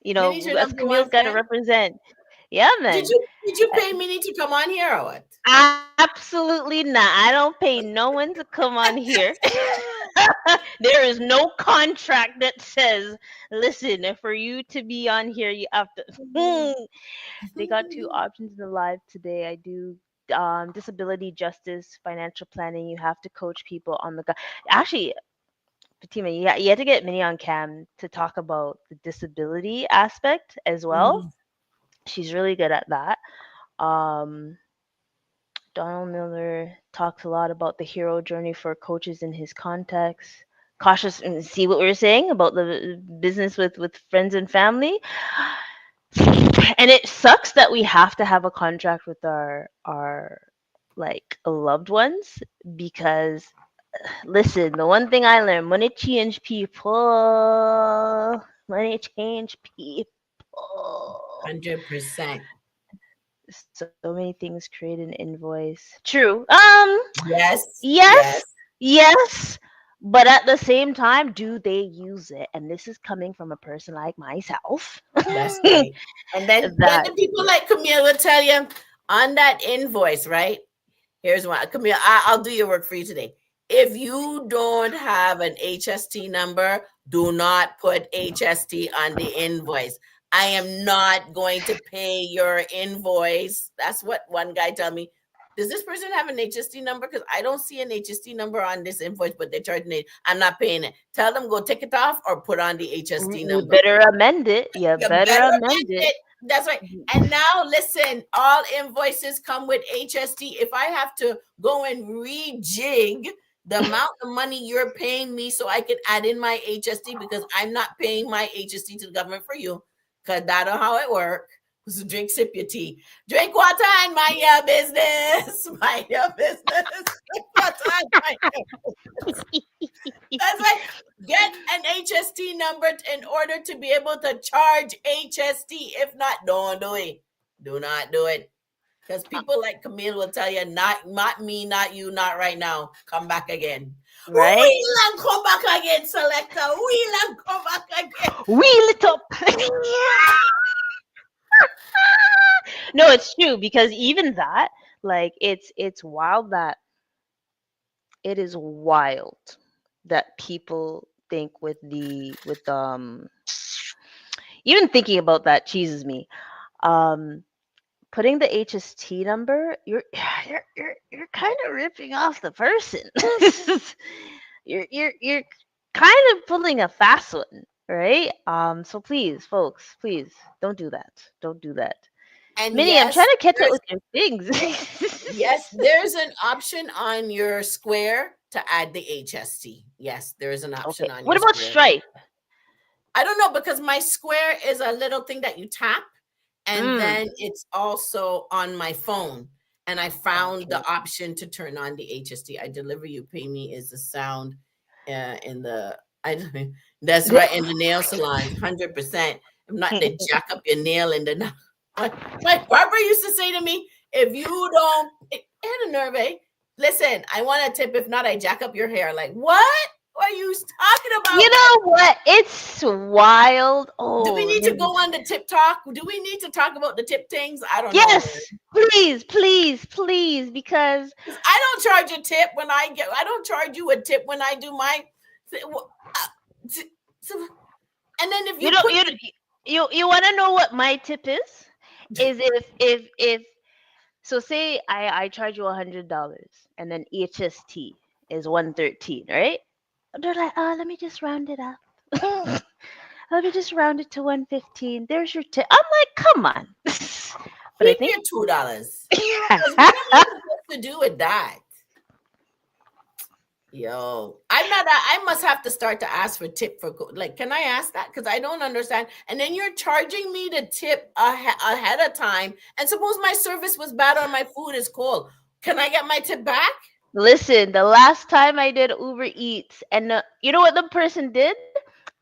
Minnie's your us number Camille's one got to fan. represent. Yeah, Did man. you pay Minnie to come on here or what? Absolutely not. I don't pay no one to come on here. There is no contract that says, listen, for you to be on here, you have to. They got two options in the live today. I do disability justice, financial planning. You have to coach people on the go. Actually, Fatima, you had to get Minnie on cam to talk about the disability aspect as well. Mhm. She's really good at that. Um, Donald Miller talks a lot about the hero journey for coaches in his context. Cautious, and see what we were saying about the business with friends and family. And it sucks that we have to have a contract with our like loved ones because listen, the one thing I learned, money change people. Money change people. 100%. So many things create an invoice. True. Yes, Yes, yes, yes. But at the same time, do they use it? And this is coming from a person like myself. that's right. And then That the people like Camille will tell you on that invoice, right? Here's one. Camille, I'll do your work for you today. If you don't have an HST number, do not put HST on the invoice. I am not going to pay your invoice. That's what one guy told me. Does this person have an HST number? Because I don't see an HST number on this invoice, but they're charging it. I'm not paying it. Tell them go take it off or put on the HST you number. better amend it. You You better better amend amend it. it. That's right. And now listen, all invoices come with HST. If I have to go and rejig the amount of money you're paying me so I can add in my HST because I'm not paying my HST to the government for you, because that's how it works. So drink, sip your tea. Drink water and mind your business. Mind your business. Drink water and mind your business. That's right. Get an HST number in order to be able to charge HST. If not, don't do it. Do not do it. Because people like Camille will tell you, not me, not you, not right now. Come back again. Right? We lang come back again, selector. We lang come back again. Wheel it up. No, it's true because even that, like, it's wild that it is wild that people think with even thinking about that cheeses me. Um, Putting the HST number, you're kind of ripping off the person. You're kind of pulling a fast one, right? So please, folks, please don't do that. Don't do that. And Minnie, I'm trying yes, to catch up there's with your things. yes, there's an option on your square to add the HST. Yes, there is an option Okay. on What your about square. Stripe? I don't know because my square is a little thing that you tap, and Mm, then it's also on my phone. And I found okay. the option to turn on the HSD. I deliver you, pay me is the sound in the I don't- that's right in the nail salon, 100%. I'm not to jack up your nail in the my barber used to say to me, if you don't had a nerve, eh? Listen, I want a tip. If not, I jack up your hair. Like, what? What are you talking You about? know what? It's wild. Do we Oh, need to go on the tip talk? Do we need to talk about the tip things? I don't know, man. yes, please, please, please, because 'Cause I don't charge a tip when I don't charge you a tip when I do my so- and then if you you know put you want to know what my tip is if so say I charge you $100 and then HST is 113, right? They're like, oh, let me just round it up. Let me just round it to 115. There's your tip. I'm like, come on. But I keep think your $2. Because what am I supposed to do with that? Yo, I'm not. I must have to start to ask for tip for like. Can I ask that? Because I don't understand. And then you're charging me the tip ahead of time. And suppose my service was bad or my food is cold. Can I get my tip back? listen, the last time I did Uber Eats, and you know what the person did?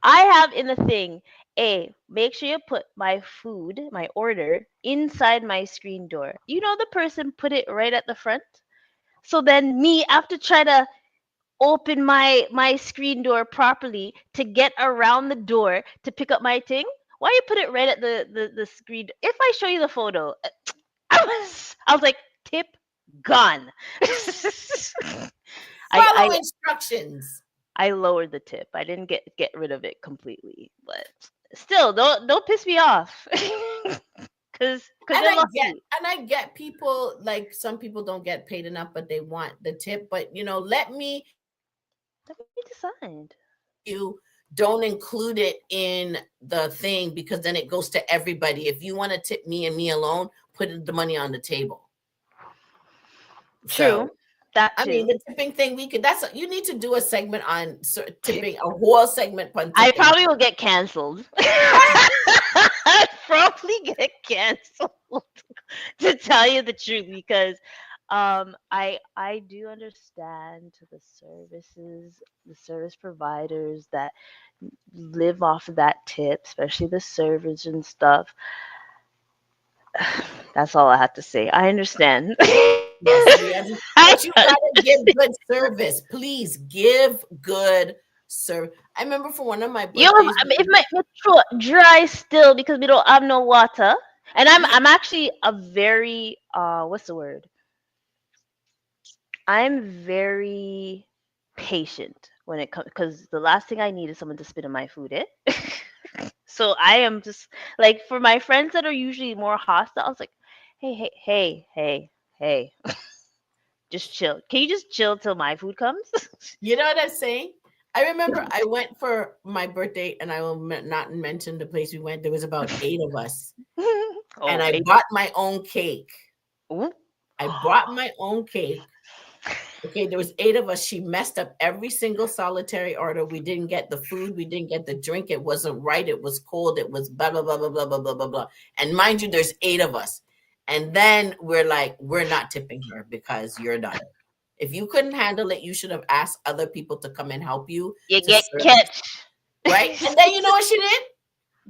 I have in the thing, make sure you put my food, my order, inside my screen door. You know, the person put it right at the front. So then me, I have to try to open my screen door properly to get around the door to pick up my thing. Why you put it right at the screen? If I show you the photo, I was like, tip gone. I Follow I instructions. I lowered the tip. I didn't get rid of it completely, but still, don't piss me off, cause And they're lucky. I get people, like, some people don't get paid enough, but they want the tip. But let me Let me decide. you don't include it in the thing, because then it goes to everybody. If you want to tip me and me alone, put the money on the table. True, So that I mean, too. the tipping thing, you need to do a segment on tipping, a whole segment on I tipping. probably will get canceled. I'd probably get canceled to tell you the truth because I do understand to the service providers that live off of that tip, especially the servers and stuff. That's all I have to say. I understand. Yes, we have, I but you gotta give good service. Please give good service. I remember for one of my Yo, birthdays, if my throat dry still because we don't have no water, and I'm yeah, I'm actually a very what's the word? I'm very patient when it comes because the last thing I need is someone to spit in my food. So I am just like for my friends that are usually more hostile. I was like, hey, just chill. Can you just chill till my food comes? you know what I'm saying? I remember I went for my birthday, and I will not mention the place we went. There was about 8 of us, and Oh, I eight. bought my own cake. Ooh. I brought my own cake. Okay, there was 8 of us. She messed up every single solitary order. We didn't get the food. We didn't get the drink. It wasn't right. It was cold. It was blah blah blah blah blah blah blah blah blah. And mind you, there's 8 of us. And then we're like, we're not tipping her because you're done. If you couldn't handle it, you should have asked other people to come and help you You to get serve, catch. right? And then you know what she did?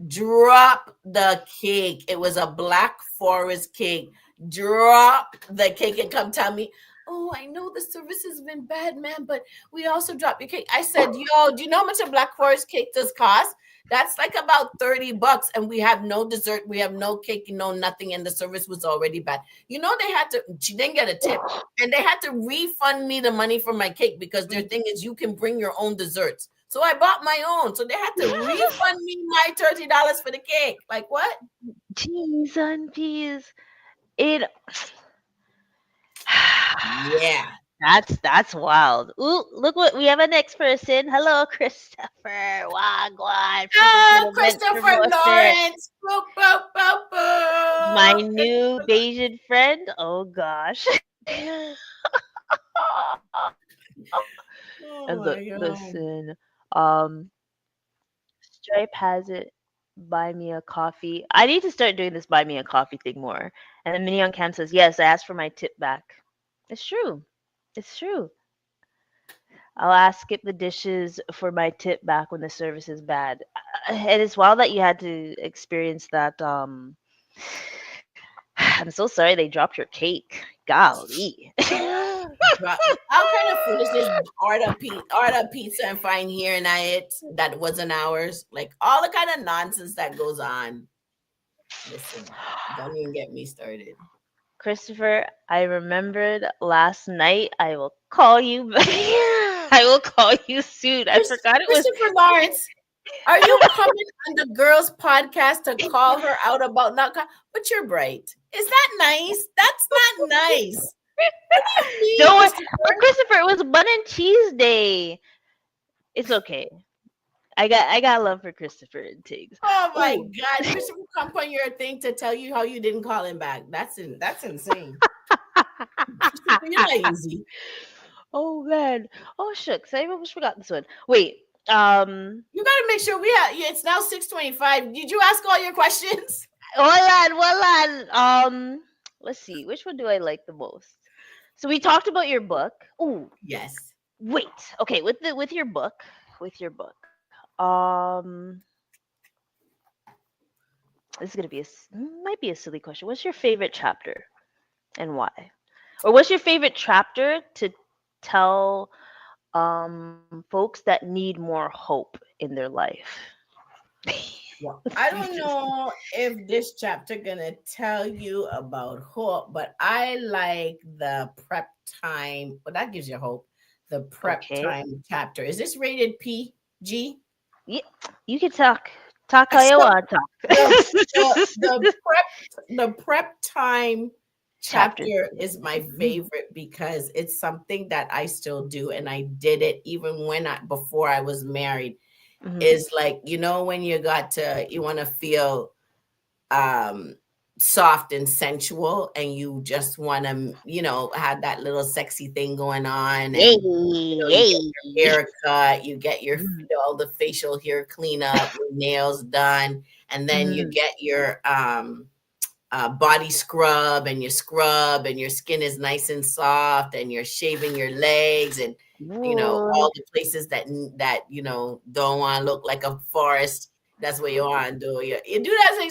Drop the cake. It was a Black Forest cake. Drop the cake and come tell me, oh, I know the service has been bad, man, but we also dropped your cake. I said, yo, do you know how much a Black Forest cake does cost? That's like about $30, and we have no dessert, we have no cake, no nothing, and the service was already bad. She didn't get a tip, and they had to refund me the money for my cake because their thing is you can bring your own desserts. So I bought my own. So they had to refund me my $30 for the cake. Like what? Cheese and peas. It. Yeah. That's wild. Ooh, look what we have a next person. Hello, Christopher. Wagwan. Present for Ah, the event Christopher promotion. Lawrence. Boop, boop, boop, My boop. new Bayesian friend. Oh gosh. Oh And look, my God. listen. Um, Stripe has it. Buy me a coffee. I need to start doing this buy me a coffee thing more. And then Mini on Cam says, yes, I asked for my tip back. It's true. It's true. I'll ask skip the dishes for my tip back when the service is bad. And it's wild that you had to experience that. I'm so sorry they dropped your cake. Golly. How kind of foolishness order pizza and find here and that wasn't ours? Like all the kind of nonsense that goes on. Listen, don't even get me started. Christopher, I remembered last night. I will call you. I will call you soon. I forgot it was. Christopher Lawrence, are you coming on the girls' podcast to call her out about not? But you're bright. Is that nice? That's not nice. What do you mean, Don't worry. But Christopher? Christopher, it was bun and cheese day. It's okay. I got love for Christopher and Tiggs. Oh my Ooh. God, Christopher, come on your thing to tell you how you didn't call him back. That's insane. Christopher, you're not easy. Oh man. Oh shucks. I almost forgot this one. Wait. You gotta make sure we have. It's now 6:25. Did you ask all your questions? Hold on. Let's see. Which one do I like the most? So we talked about your book. Ooh, Yes. wait. Okay, with your book, Um, this is gonna be might be a silly question. What's your favorite chapter and why? Or what's your favorite chapter to tell folks that need more hope in their life. Well, I don't know if this chapter gonna tell you about hope, but I like the prep time. Well, that gives you hope. The prep Okay. time chapter. Is this rated PG? Yeah, you can talk how you So want to the talk. the prep time Chapter. chapter is my Mhm. favorite because it's something that I still do, and I did it even when I before I was married. Mhm. Is like, when you want to feel um soft and sensual, and you just want to have that little sexy thing going on, Yay! and you get your Yay! hair cut, you get your Mhm. all the facial hair cleanup, your nails done, and then you Mhm. get your body scrub, and your skin is nice and soft, and you're shaving your legs, and Ooh. all the places that don't want to look like a forest. That's what you want to do. You do that thing,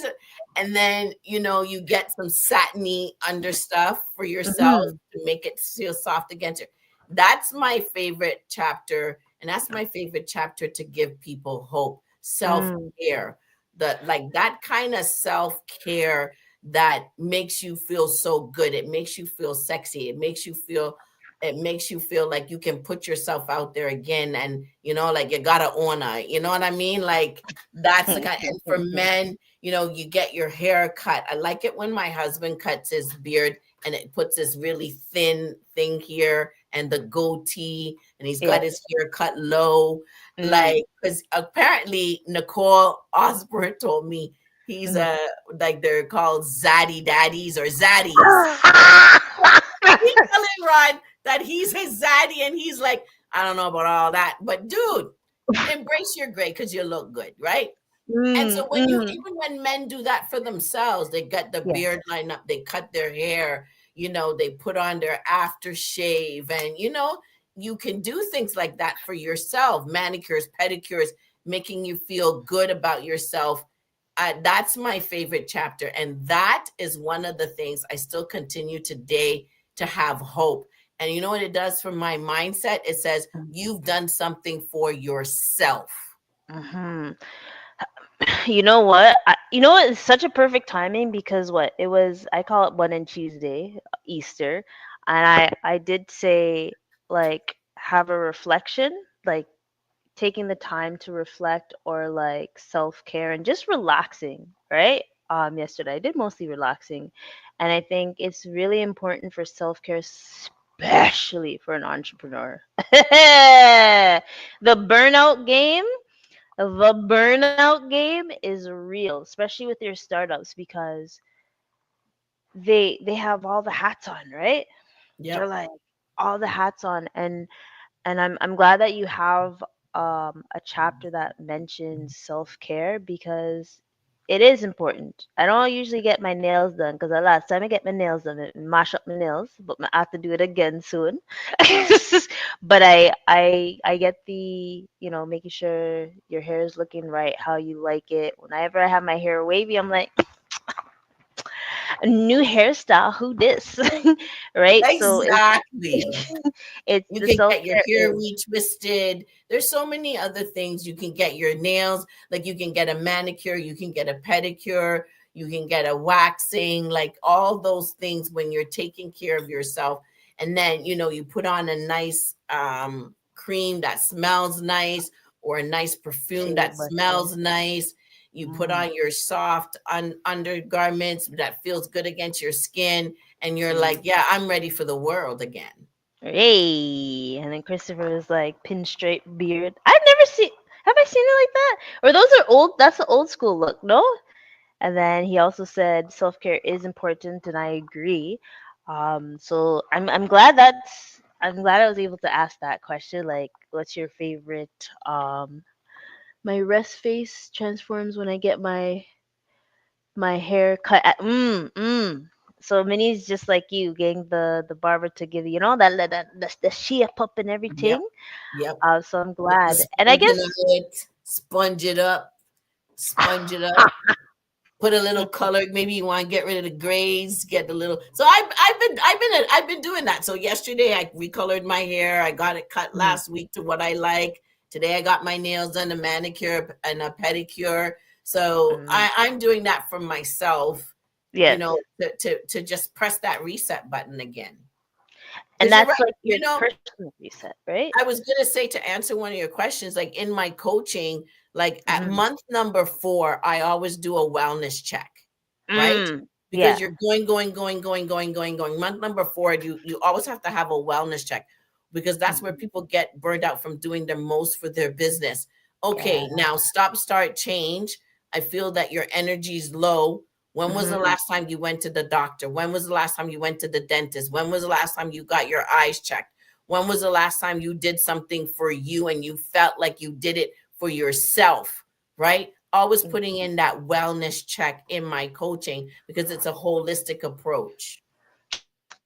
and then you get some satiny under stuff for yourself Mhm. to make it feel soft against you. That's my favorite chapter, and that's my favorite chapter to give people hope. Self Mm. care, that kind of self care that makes you feel so good. It makes you feel sexy. It makes you feel like you can put yourself out there again, and like you gotta honor. You know what I mean? Like that's the kind. And for men, you get your hair cut. I like it when my husband cuts his beard and it puts this really thin thing here and the goatee, and he's got Yes. his hair cut low. Mm. Like, because apparently Nicole Osborne told me he's Mhm. like they're called zaddy daddies or zaddies. I keep telling Ron that he's his zaddy, and he's like, I don't know about all that, but dude, embrace your gray because you look good, right? And so Mm. Mm. even when men do that for themselves, they get the Yes. beard line up, they cut their hair, they put on their aftershave, and you can do things like that for yourself, manicures, pedicures, making you feel good about yourself. That's my favorite chapter, and that is one of the things I still continue today to have hope. And you know what it does for my mindset? It says you've done something for yourself. Mhm. You know what? You know what? It's such a perfect timing because what it was. I call it One and Tuesday, Easter, and I did say like have a reflection, like taking the time to reflect or like self care and just relaxing, right? Yesterday I did mostly relaxing, and I think it's really important for self care, especially for an entrepreneur. The burnout game the burnout game is real, especially with your startups because they have all the hats on, right? They're Yep. like all the hats on, and I'm glad that you have a chapter that mentions self-care because it is important. I don't usually get my nails done because the last time I get my nails done, it mash up my nails, but I have to do it again soon. But I get the making sure your hair is looking right, how you like it. Whenever I have my hair wavy, I'm like a new hairstyle. Who this? Right? So Exactly. it's You the can self get your care hair is. retwisted. There's so many other things. You can get your nails, like you can get a manicure, you can get a pedicure, you can get a waxing, like all those things when you're taking care of yourself. And then, you put on a nice cream that smells nice, or a nice perfume Shea that butter. smells nice. You put Mm, on your soft undergarments that feels good against your skin, and you're mm. like, yeah, I'm ready for the world again. Hey, and then Christopher was like pinstripe beard. I've never seen. Have I seen it like that? Or those are old. That's the old school look, no? And then he also said self care is important, and I agree. So I'm glad I'm glad I was able to ask that question. Like, what's your favorite? My rest face transforms when I get my hair cut at so Minnie's just like you getting the barber to give you know the shape up and Yep. everything. Yep. So I'm Put the glad, and I sponge in guess it, sponge it up, sponge it up, put a little Mm, color. Maybe you want to get rid of the grays, get the little. So I've been doing that. So yesterday I recolored my hair. I got it cut mm, last week to what I like. Today I got my nails done, a manicure and a pedicure. So mm. I'm doing that for myself, you Yes. know, to just press that reset button again. And Because you're that's right. like your personal reset, right? I was gonna say, to answer one of your questions, like in my coaching, like at Mm-hmm. month number 4, I always do a wellness check, right? Because Yeah. you're going. Month number 4, you always have to have a wellness check, because that's where Mhm. people get burned out from doing the most for their business. Yeah. Okay, now stop, start, change. I feel that your energy is low. When was the Hmm. last time you went to the doctor? When was the last time you went to the dentist? When was the last time you got your eyes checked? When was the last time you did something for you and you felt like you did it for yourself, right? Always putting in that wellness check in my coaching, because it's a holistic approach.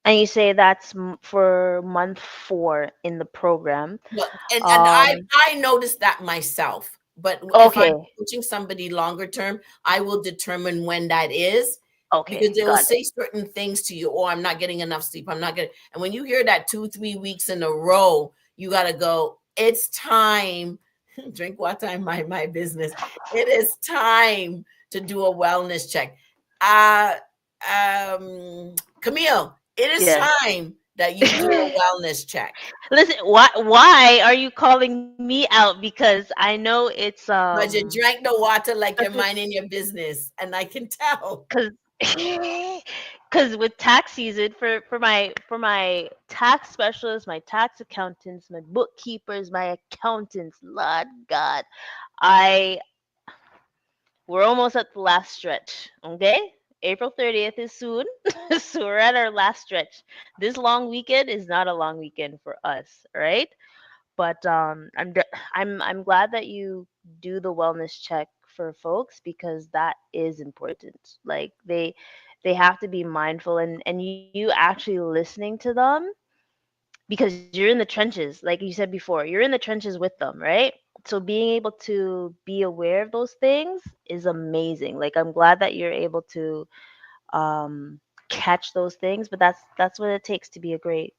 And you say that's for month 4 in the program. Well, and Um. I noticed that myself. But if I'm Okay. coaching somebody longer term, I will determine when that is, because Okay. they will Got it. say certain things to you. Oh, I'm not getting enough sleep. I'm not getting. And when you hear that 2, 3 weeks in a row, you got to go. It's time. Drink water in my business. It is time to do a wellness check. Uh, Camille, it is Yes. time that you do a wellness check. Listen, why are you calling me out? Because I know it's But you drank the water like you're such a minding your business, and I can tell. because because with tax season for my tax specialists, my tax accountants, my bookkeepers, my accountants, Lord God, I we're almost at the last stretch. Okay, April 30th is soon, so we're at our last stretch. This long weekend is not a long weekend for us, right? But I'm glad that you do the wellness check for folks because that is important. Like they have to be mindful, and you actually listening to them because you're in the trenches, like you said before, you're in the trenches with them, right? So being able to be aware of those things is amazing. Like I'm glad that you're able to um catch those things, but that's what it takes to be a great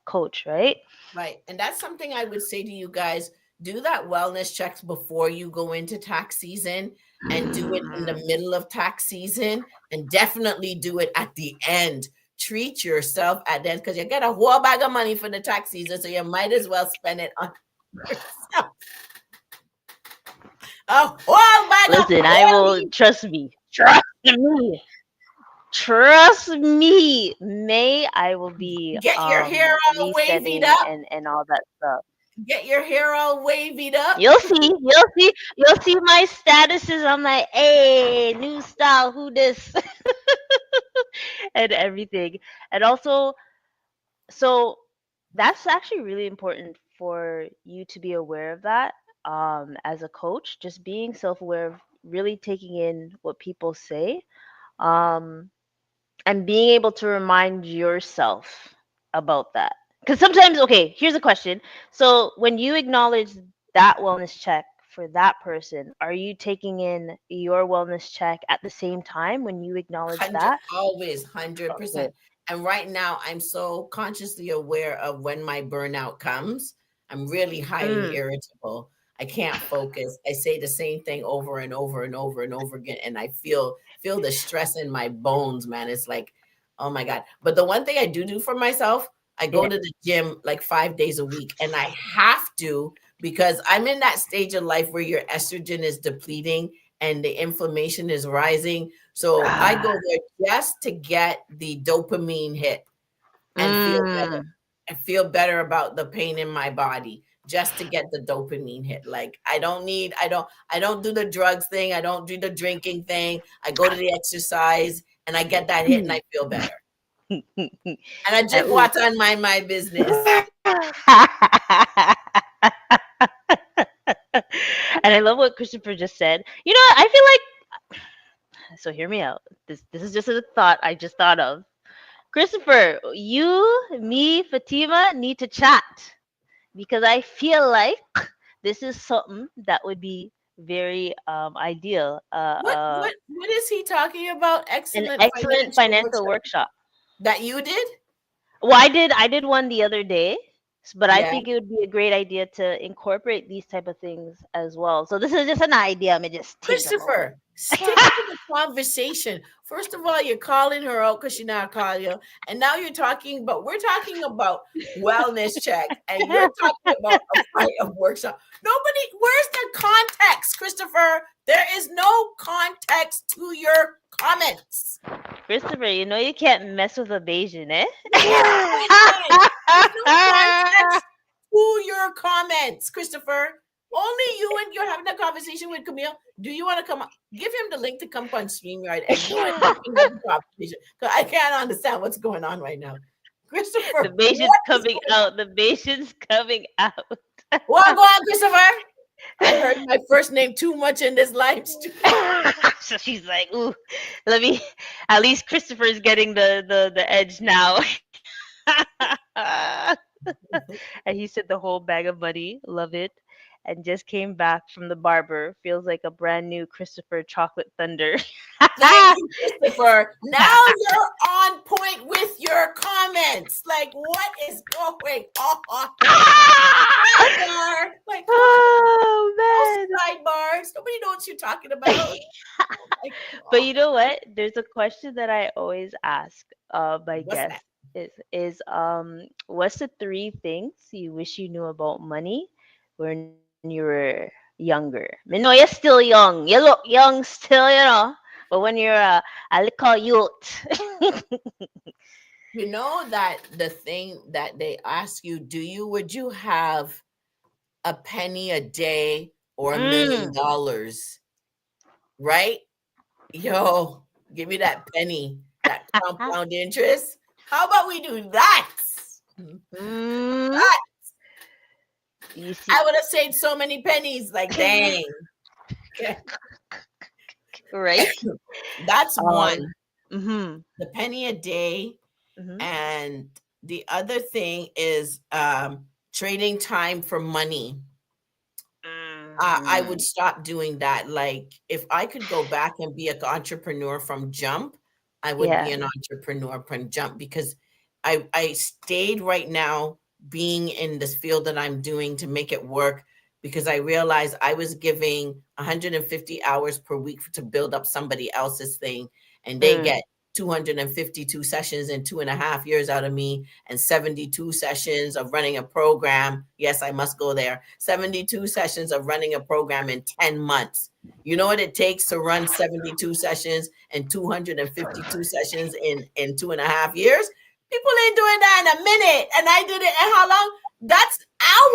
coach, right? Right. And that's something I would say to you guys, do that wellness checks before you go into tax season, and do it in the middle of tax season, and definitely do it at the end. Treat yourself at the end, because you get a whole bag of money for the tax season. So you might as well spend it on yourself. A whole bag of Listen, I will holy. me. Trust me. May I will be Get your hair all wavied resetting up. and all that stuff. Get your hair all wavied up. You'll see my statuses. I'm like, hey, new style, who this and everything. And also, so that's actually really important for you to be aware of that as a coach, just being self-aware of really taking in what people say. Um and being able to remind yourself about that. Because sometimes, okay, here's a question. So when you acknowledge that wellness check for that person, are you taking in your wellness check at the same time when you acknowledge 100, that? always 100%. Okay. And right now I'm so consciously aware of when my burnout comes. I'm really highly Mm. irritable. I can't focus. I say the same thing over and over and over and over again, and I feel the stress in my bones, man. It's like, oh my god. But the one thing I do for myself, I go Yeah. to the gym like 5 days a week, and I have to, because I'm in that stage of life where your estrogen is depleting and the inflammation is rising. So I go Ah. there just to get the dopamine hit and feel better. Mm. I feel better about the pain in my body, just to get the dopamine hit. Like I don't do the drugs thing. I don't do the drinking thing. I go to the exercise and I get that hit and I feel better. And I drink Ooh. water and mind my business. And I love what Christopher just said. You know what? I feel like so hear me out. This is just a thought I just thought of. Christopher, you, me, Fatima need to chat because I feel like this is something that would be very ideal. What is he talking about? An Excellent excellent financial financial workshop workshop. that you did? Well, I did one the other day, but I Yeah. think it would be a great idea to incorporate these type of things as well. So this is just an idea. I just think about. Christopher, stick to the conversation. First of all, you're calling her out because she not call you. And now you're talking, but we're talking about wellness check, and you're talking about a fight of workshop. Where's the context, Christopher? There is no context to your comments. Christopher, you know you can't mess with a Bayesian, eh? There's no context to your comments, Christopher. Only you and you're having a conversation with Camille. Do you want to come? Give him the link to come on StreamYard, and you and him can have a conversation. Because I can't understand what's going on right now. The Christopher, Bayesian's coming out. The Bayesian's coming out. Well, go on, Christopher. I heard my first name too much in this live stream. So she's like, "Ooh, let me." At least Christopher's getting the edge now. And he said the whole bag of money. Love it. And just came back from the barber. Feels like a brand new Christopher Chocolate Thunder. Thank you, Christopher. Now you're on point with your comments. Like, what is going on? Sidebar. Like, Oh man. no sidebars. Nobody knows what you're talking about. Like, But you know what? There's a question that I always ask my what's guests what's the three things you wish you knew about money when you were younger? I know you're still young. You look young still. But when you're a little youth. You know that the thing that they ask you, would you have a penny a day or $1,000,000? Right? Yo, give me that penny, that compound interest. How about we do that? Mm. That. You see, I would have saved so many pennies. Like, dang. right? That's one. Mm-hmm. The penny a day. Mm-hmm. And the other thing is trading time for money. I would stop doing that. Like, if I could go back and be an entrepreneur from jump, I would be an entrepreneur from jump, because I stayed right now being in this field that I'm doing to make it work, because I realized I was giving 150 hours per week to build up somebody else's thing, and they get 252 sessions in 2.5 years out of me, and 72 sessions of running a program. Yes, I must go there. 72 sessions of running a program in 10 months. You know what it takes to run 72 sessions and 252 sessions in 2.5 years? People ain't doing that in a minute. And I did it in how long? That's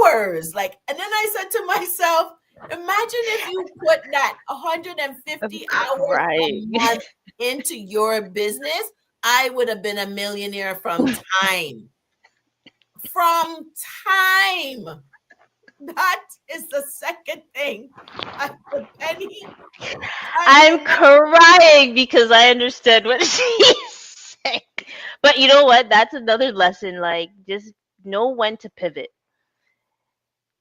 hours. Like, and then I said to myself, imagine if you put that 150 hours a month into your business. I would have been a millionaire from time. From time. That is the second thing. The penny. I'm crying because I understand what she's saying. But you know what? That's another lesson. Like, just know when to pivot.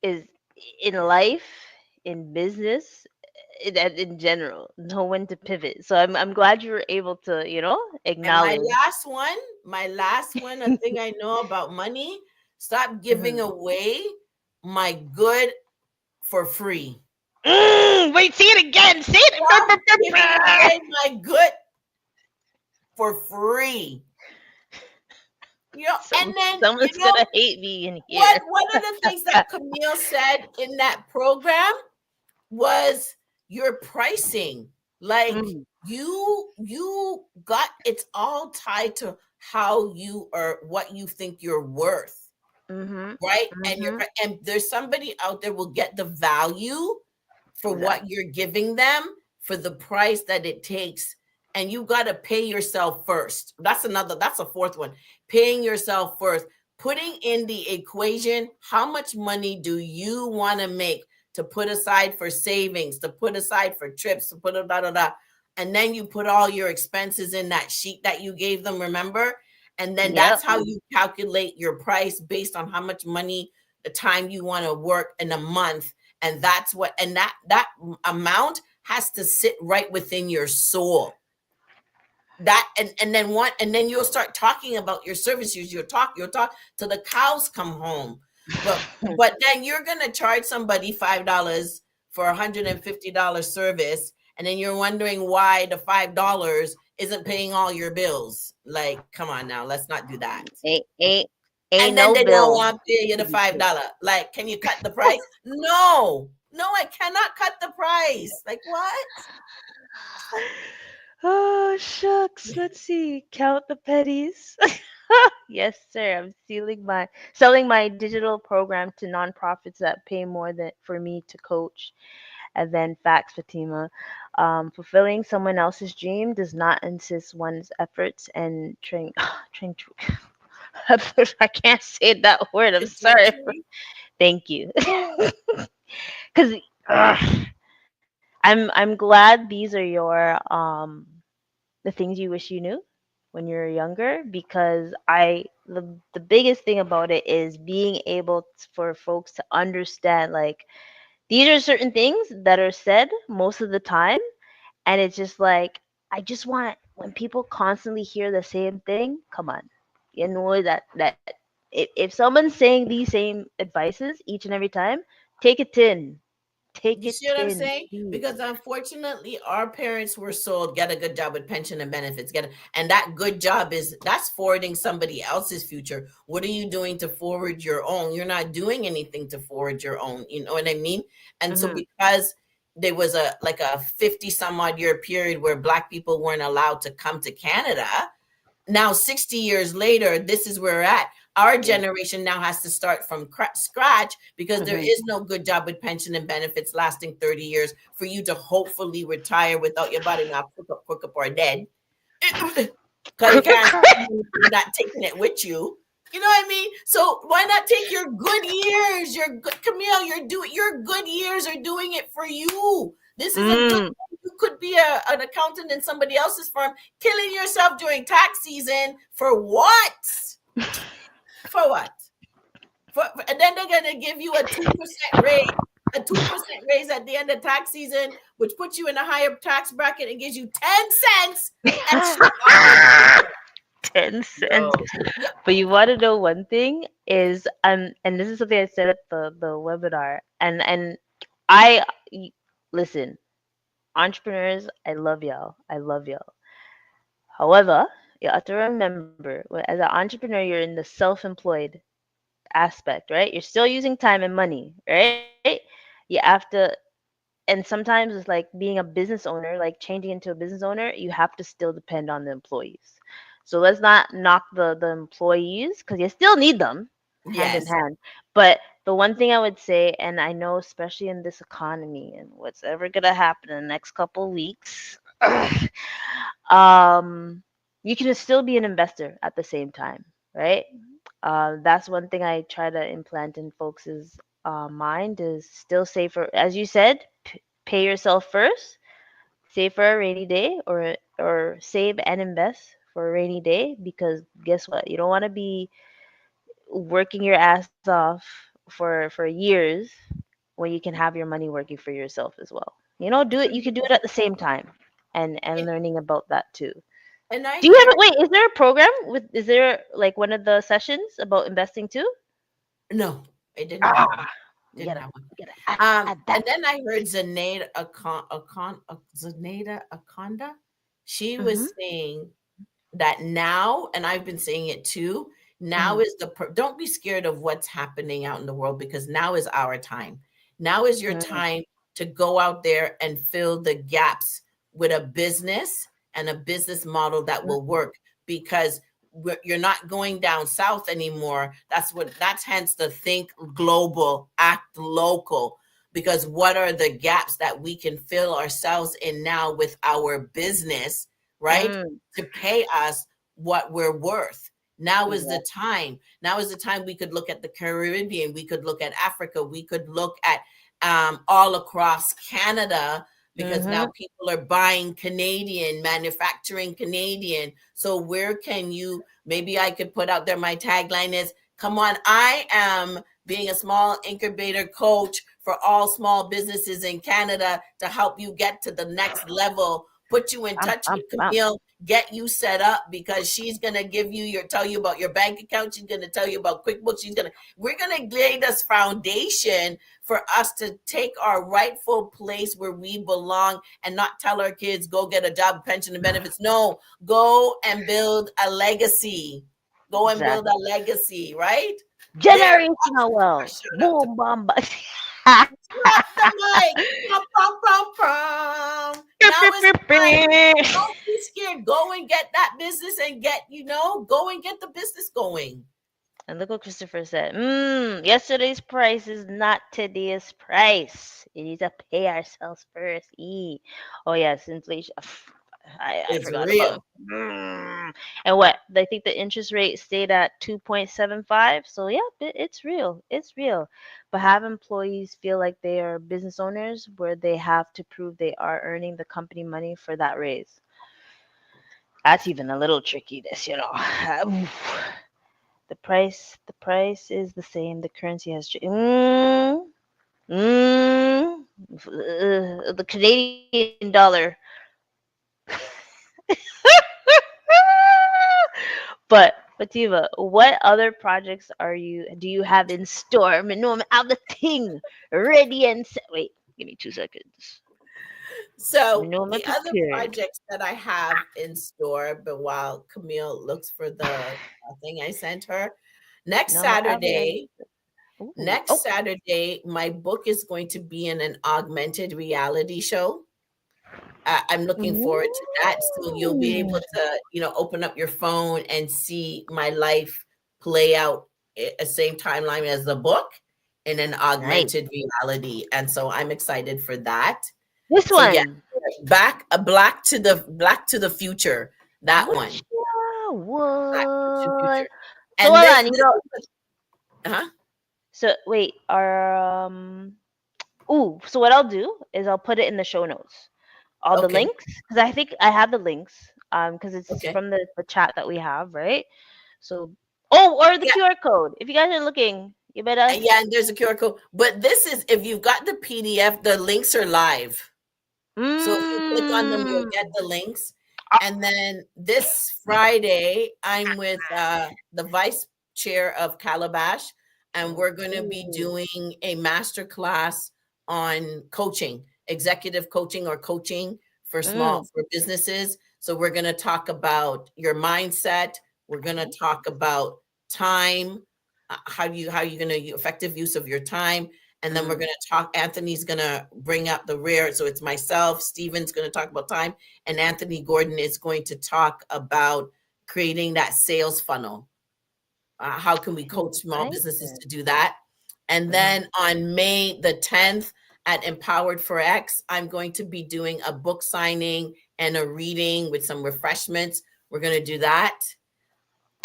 Is in life, in business, in general, know when to pivot. So I'm glad you were able to, And my acknowledge. last one, a thing I know about money: stop giving away my good for free. Wait, say it again. Say it. Stop giving away my good for free. And then Someone's gonna hate me in here. One of the things that Camille said in that program was your pricing. Like, you got, it's all tied to how you are, what you think you're worth. Right? And there's somebody out there will get the value for what you're giving them for the price that it takes. And you got to pay yourself first. That's a fourth one. Paying yourself first. Putting in the equation, how much money do you want to make to put aside for savings, to put aside for trips, to put and then you put all your expenses in that sheet that you gave them, remember? And then that's how you calculate your price based on how much money, the time you want to work in a month. And that's what, and that amount has to sit right within your soul. That and then you'll start talking about your services. You'll talk till the cows come home. But then you're gonna charge somebody $5 for $150 service, and then you're wondering why the $5 isn't paying all your bills. Like, come on now, let's not do that. Ain't And then no they don't bill want to pay you the to be paid. $5. Like, can you cut the price? No, I cannot cut the price. Like, what? Oh shucks, let's see. Count the pennies. Yes, sir. I'm selling my digital program to nonprofits that pay more than for me to coach. And then facts, Fatima. Fulfilling someone else's dream does not insist one's efforts and train. I can't say that word. I'm sorry. Thank you. Because I'm glad these are your the things you wish you knew when you were younger, because the biggest thing about it is being able for folks to understand, like, these are certain things that are said most of the time, and it's just like, I just want, when people constantly hear the same thing, come on, you know, that if someone's saying these same advices each and every time, take it in, take You it see what I'm in, saying? please. Because unfortunately, our parents were sold get a good job with pension and benefits. And that good job that's forwarding somebody else's future. What are you doing to forward your own? You're not doing anything to forward your own. You know what I mean? And so Hmm. because there was a 50 some odd year period where Black people weren't allowed to come to Canada, now 60 years later, this is where we're at. Our generation now has to start from scratch because there Hmm. is no good job with pension and benefits lasting 30 years for you to hopefully retire without your body not cook up or dead. Because you can't, you're not taking it with you. You know what I mean? So why not take your good years? Your good, Camille, your good years are doing it for you. This is a good. Mm. You could be an accountant in somebody else's firm, killing yourself during tax season for what? For what? And then they're gonna give you a 2% raise, at the end of tax season, which puts you in a higher tax bracket and gives you 10 cents extra. 10 cents. No. Yeah. But you want to know one thing is, and this is something I said at the webinar, and I listen, entrepreneurs, I love y'all. I love y'all. However, you have to remember, as an entrepreneur, you're in the self-employed aspect, right? You're still using time and money, right? You have to, and sometimes it's like being a business owner, like changing into a business owner, you have to still depend on the employees. So let's not knock the employees, because you still need them hand in Yes. hand. But the one thing I would say, and I know especially in this economy and what's ever gonna happen in the next couple weeks, um, you can still be an investor at the same time, right? That's one thing I try to implant in folks' mind, is still save for, as you said, pay yourself first, save for a rainy day, or save and invest for a rainy day, because guess what? You don't want to be working your ass off for years when you can have your money working for yourself as well. You know, do it. You can do it at the same time, and learning about that too. And I Do you have hear a wait? Is there a program with? Is there like one of the sessions about investing too? no, it didn't have one. Ah, you Didn't gotta have one. you gotta add And that. then I heard Zenaida Akonda. She Mm-hmm. was saying that now, and I've been saying it too, now Mm-hmm. is don't be scared of what's happening out in the world, because now is our time. Now is your time to go out there and fill the gaps with a business and a business model that will work, because you're not going down south anymore. That's hence the think global, act local. Because what are the gaps that we can fill ourselves in now with our business, right? Mm, To pay us what we're worth. Now is the yeah. time. Now is the time we could look at the Caribbean. We could look at Africa. We could look at all across Canada, because Mm-hmm. now people are buying Canadian, manufacturing Canadian. So where can you, maybe I could put out there, my tagline is, come on, I am being a small incubator coach for all small businesses in Canada to help you get to the next level, put you in touch with Bam. Camille, get you set up, because she's gonna tell you about your bank account. She's gonna tell you about QuickBooks. We're gonna lay this foundation for us to take our rightful place where we belong, and not tell our kids, go get a job, pension and benefits. No, go and build a legacy. Go and build Exactly. a legacy, right? There. Generational wealth. Shout out to Boom, bam, bam. drop the mic. Pum, pum, pum, pum. Now it's time. Don't be scared. Go and get that business and go and get the business going. And look what Christopher said. Yesterday's price is not today's price. We need to pay ourselves first. Oh yes, inflation. I It's forgot about real. it. And what? I think the interest rate stayed at 2.75. So yeah, it's real. It's real. But have employees feel like they are business owners where they have to prove they are earning the company money for that raise. That's even a little tricky. The price is the same. The currency has changed. The Canadian dollar. But Fatima, what other projects do you have in store? No, I'm out the thing ready and set. Wait, give me 2 seconds. So No, I'm the other prepared. projects that I have in store, but while Camille looks for the thing I sent her, next No, I'm advertising. Saturday, Ooh. next Oh, Saturday, my book is going to be in an augmented reality show. I'm looking forward to that. So you'll be ooh, able to, open up your phone and see my life play out at the same timeline as the book in an nice. augmented reality. And so I'm excited for that. This So yeah, one. Black to the Future. That What? one. Black to the What? Future. So And hold this, on. uh-huh. So wait. So what I'll do is I'll put it in the show notes. All the Okay. links, because I think I have the links. Because it's Okay. from the chat that we have, right? So, or the Yeah. QR code. If you guys are looking, you better. Yeah, and there's a QR code. But this is, if you've got the PDF, the links are live. So if you click on them, you'll Mm. get the links. And then this Friday, I'm with the vice chair of Calabash, and we're going to be Ooh. doing a master class on coaching, executive coaching, or coaching for Mm. businesses. So we're going to talk about your mindset. We're going to talk about time, how you going to effective use of your time. And then we're going to talk. Anthony's going to bring up the rear. So it's myself, Steven's going to talk about time, and Anthony Gordon is going to talk about creating that sales funnel. How can we coach small businesses Excited. to do that? And then on May the 10th at Empowered for X, I'm going to be doing a book signing and a reading with some refreshments. We're going to do that.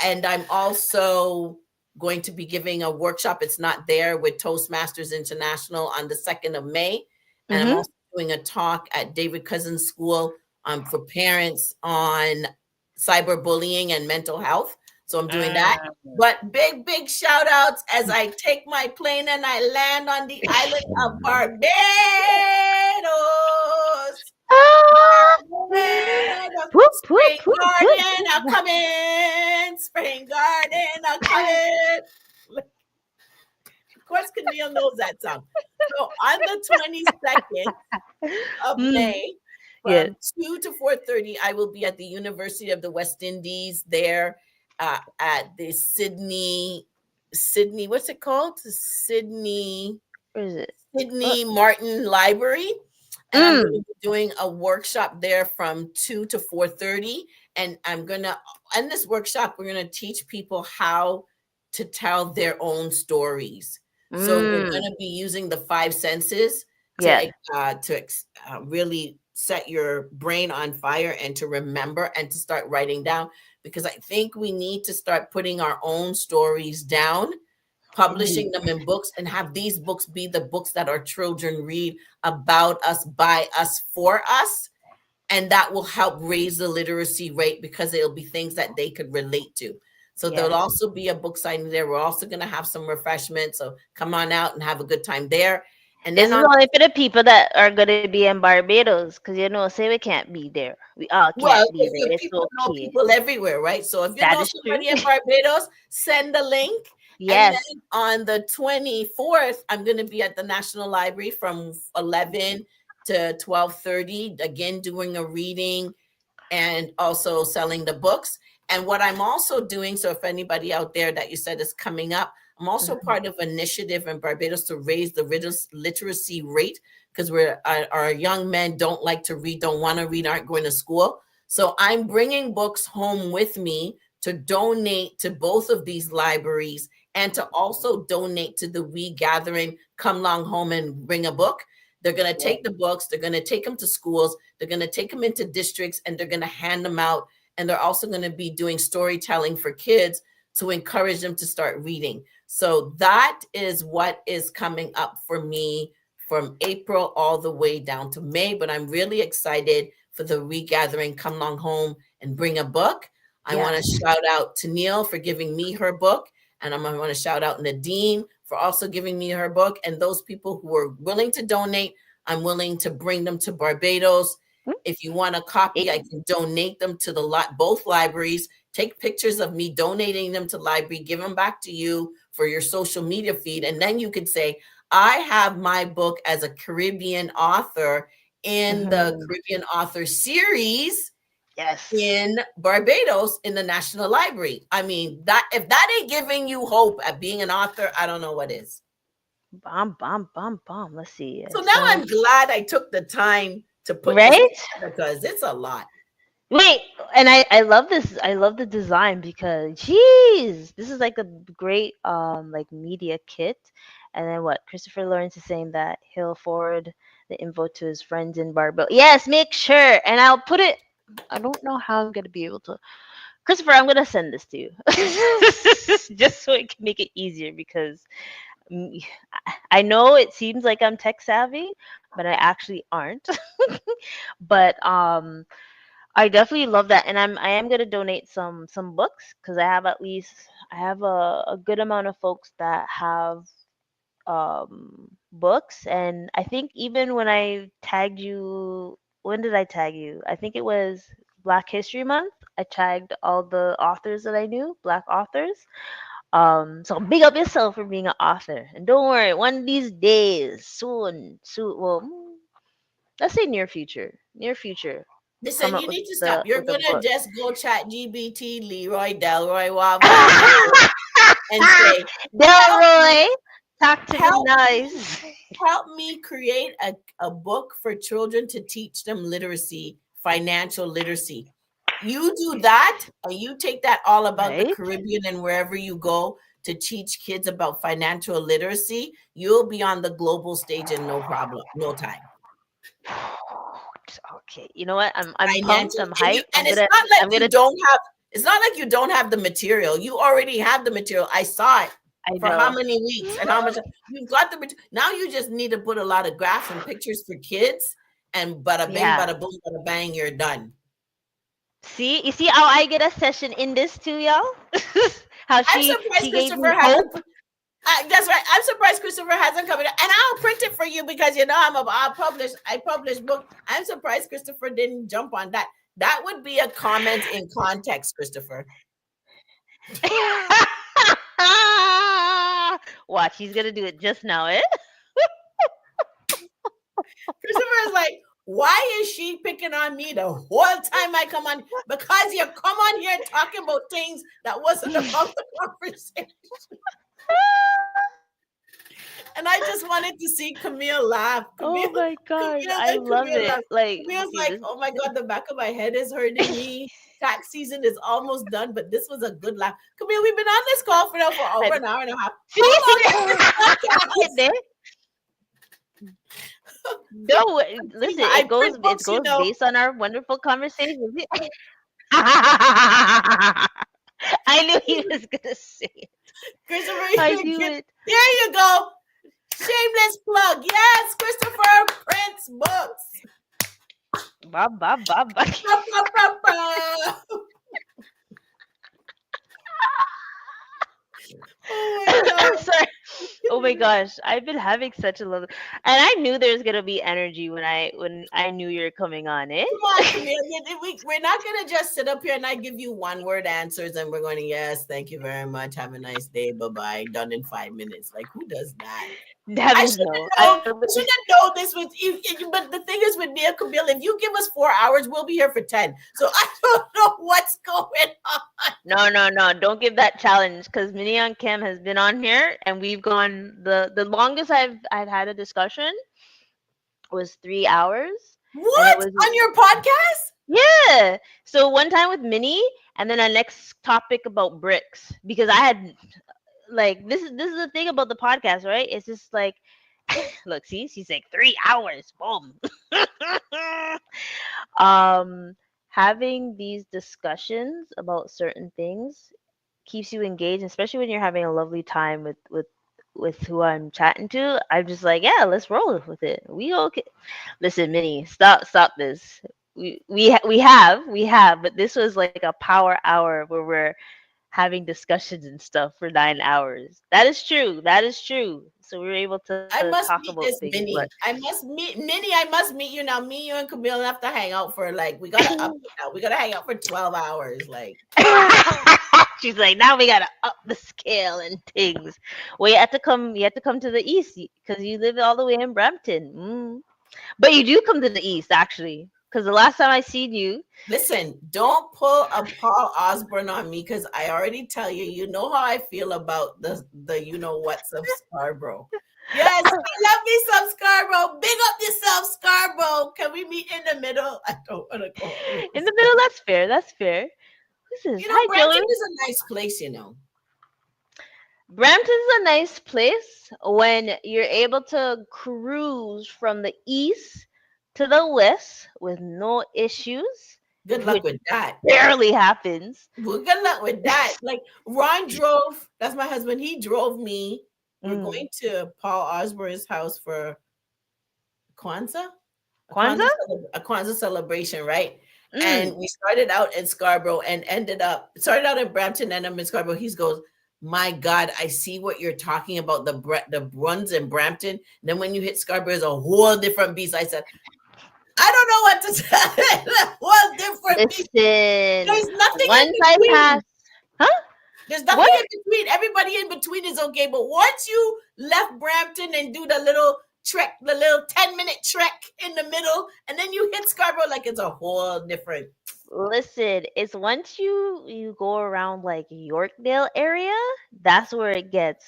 And I'm also going to be giving a workshop. It's not there, with Toastmasters International on the 2nd of May. And I'm Mm-hmm. also doing a talk at David Cousins School for parents on cyberbullying and mental health. So I'm doing that. But big shout outs as I take my plane and I land on the island of Barbados. Whoop, whoop, Spring whoop, whoop. garden are coming. Spring garden are coming. Of course, Camille knows that song. So on the 22nd of May, Yeah. from 2 to 4:30, I will be at the University of the West Indies there at the Sydney, what's it called? The Sydney Where is it? Martin Library. And I'm going to Mm. be doing a workshop there from 2 to 4:30. And I'm going to, in this workshop, we're going to teach people how to tell their own stories. So we're going to be using the 5 senses Yeah. to really set your brain on fire and to remember and to start writing down, because I think we need to start putting our own stories down, publishing them in books, and have these books be the books that our children read about us, by us, for us. And that will help raise the literacy rate, because it'll be things that they could relate to. So there'll Yes. also be a book signing there. We're also going to have some refreshments. So come on out and have a good time there. And This then is on, only for the people that are gonna be in Barbados, because say we can't be there. We all can't well, be there. if It's people know okay. people everywhere, right? So if you That know is true. somebody in Barbados, send the link. And Yes. then on the 24th, I'm going to be at the National Library from 11 to 12:30, again doing a reading and also selling the books. And what I'm also doing, so if anybody out there that you said is coming up, I'm also Mhm. part of an initiative in Barbados to raise the literacy rate because our young men don't like to read, don't want to read, aren't going to school. So I'm bringing books home with me to donate to both of these libraries and to also donate to the We Gathering. Come Long Home and Bring a Book. They're going to take the books, they're going to take them to schools, they're going to take them into districts, and they're going to hand them out. And they're also going to be doing storytelling for kids to encourage them to start reading. So that is what is coming up for me from April all the way down to May. But I'm really excited for the regathering, Come Long Home and Bring a Book. I want to Yes. shout out to Neil for giving me her book. And I'm going to shout out Nadine for also giving me her book. And those people who are willing to donate, I'm willing to bring them to Barbados. Mm. If you want a copy, I can donate them to both libraries. Take pictures of me donating them to library, give them back to you for your social media feed. And then you could say, I have my book as a Caribbean author in the Mhm. Caribbean author series Yes. in Barbados in the National Library. I mean, that if that ain't giving you hope at being an author, I don't know what is. Bomb, bomb, bomb, bomb. Let's see. So now So I'm glad I took the time to put this right. together because it's a lot. Wait, and I love this. I love the design because geez, this is like a great like media kit. And then what? Christopher Lawrence is saying that he'll forward the info to his friends in Barbados. Yes, make sure, and I'll put it. I don't know how I'm gonna be able to. Christopher, I'm gonna send this to you, just so it can make it easier because mm, I know it seems like I'm tech savvy, but I actually aren't. But I definitely love that, and I am gonna donate some books because I have a good amount of folks that have books, and I think even when I tagged you, when did I tag you? I think it was Black History Month. I tagged all the authors that I knew, Black authors. So big up yourself for being an author, and don't worry, one of these days, soon, well, let's say near future, Listen, come up you with need to stop. You're a gonna book. just go chat GBT, Leroy, Delroy, Wava, and say, help Delroy, me, talk to me help me, nice. help me create a book for children to teach them literacy, financial literacy. You do that, and you take that all about the Right? Caribbean and wherever you go to teach kids about financial literacy, you'll be on the global stage in no problem, no time. Okay. You know what? I'm pumped. Financial, I'm hyped. and it's not like I'm you gonna don't have, it's not like you don't have the material. You already have the material. I saw it I for how know. many weeks and how much you've got the now you just need to put a lot of graphs and pictures for kids, and bada bing, Yeah. bada boom, bada bang, you're done. See, you see how I get a session in this too, y'all? How I'm she surprised gave Christopher me hope. hasn't. That's right. I'm surprised Christopher hasn't come in, and I'll print it for you because you know I publish book. I'm surprised Christopher didn't jump on that. That would be a comment in context, Christopher. Watch, he's gonna do it just now, eh? Christopher is like, why is she picking on me the whole time I come on? Because you come on here talking about things that wasn't about the conversation. And I just wanted to see Camille laugh. Oh my gosh, I And love Camille laugh. it. Like, Camille's see like, this. oh my God, the back of my head is hurting me. Tax season is almost done, but this was a good laugh. Camille, we've been on this call for now for over an hour and a half. See? How long is this podcast? There. No, listen, I print it books, you goes know. based on our wonderful conversations. I knew he was gonna say it. Christopher, I knew it. there you go. Shameless plug. Yes, Christopher prints books. Bob, Bob, Bob, Bob. Ba, ba, ba, ba. Oh my I'm God. sorry. Oh my gosh, I've been having such a love, and I knew there was gonna be energy when I knew you were coming on it. Come on, chameleon. We're not going to just sit up here and I give you one word answers and we're going to, yes, thank you very much. Have a nice day. Bye bye. Done in 5 minutes. Like, who does that? I Heavens should no. have known. I should have known this was. But the thing is, with me and Camille, if you give us 4 hours, we'll be here for 10. So I don't know what's going on. No. Don't give that challenge because Minnie and Kim has been on here and we've gone the longest I've had a discussion was 3 hours, and it What was on your podcast? yeah. So one time with Minnie, and then our next topic about bricks because I had like this is the thing about the podcast, right? It's just like look, see, she's like 3 hours, boom. um, Having these discussions about certain things keeps you engaged, especially when you're having a lovely time with who I'm chatting to. I'm just like, yeah, let's roll with it. We okay. Listen, Minnie, stop this. We have, but this was like a power hour where we're having discussions and stuff for 9 hours. That is true. That is true. So we were able to I talk must about meet things, this but Minnie. I must meet Minnie. I must meet you now. Me, you, and Camille have to hang out for like we gotta up it now. We gotta hang out for 12 hours. Like she's like, now we gotta up the scale and things. Well, you have to come to the east because you live all the way in Brampton. But you do come to the east actually, because the last time I seen you, listen, don't pull a Paul Osborne on me because I already tell you, you know how I feel about the you know what's of Scarborough. Yes, I love me some Scarborough. Big up yourself, Scarborough. Can we meet in the middle? I don't want to go. in the middle. That's fair. That's fair. Who's this? You know, Hi, Brampton Joey. is a nice place, you know. Brampton's a nice place when you're able to cruise from the east to the west with no issues, Good luck which with that. barely happens. Well, good luck with that. Like Ron drove, that's my husband. He drove me. We're going to Paul Osborne's house for Kwanzaa, Kwanzaa? A Kwanzaa celebration, right? And Mm. we started out in Scarborough and started out in Brampton and I'm in Scarborough. He goes, my God, I see what you're talking about. The runs in Brampton. Then when you hit Scarborough, it's a whole different beast. I said, I don't know what to say. Whole different beast. Listen, There's nothing in once I between. pass, huh? There's nothing What? in between. Everybody in between is okay. But once you left Brampton and do the little trek, the little 10-minute trek in the middle, and then you hit Scarborough, like it's a whole different. Listen, it's once you go around like Yorkdale area, that's where it gets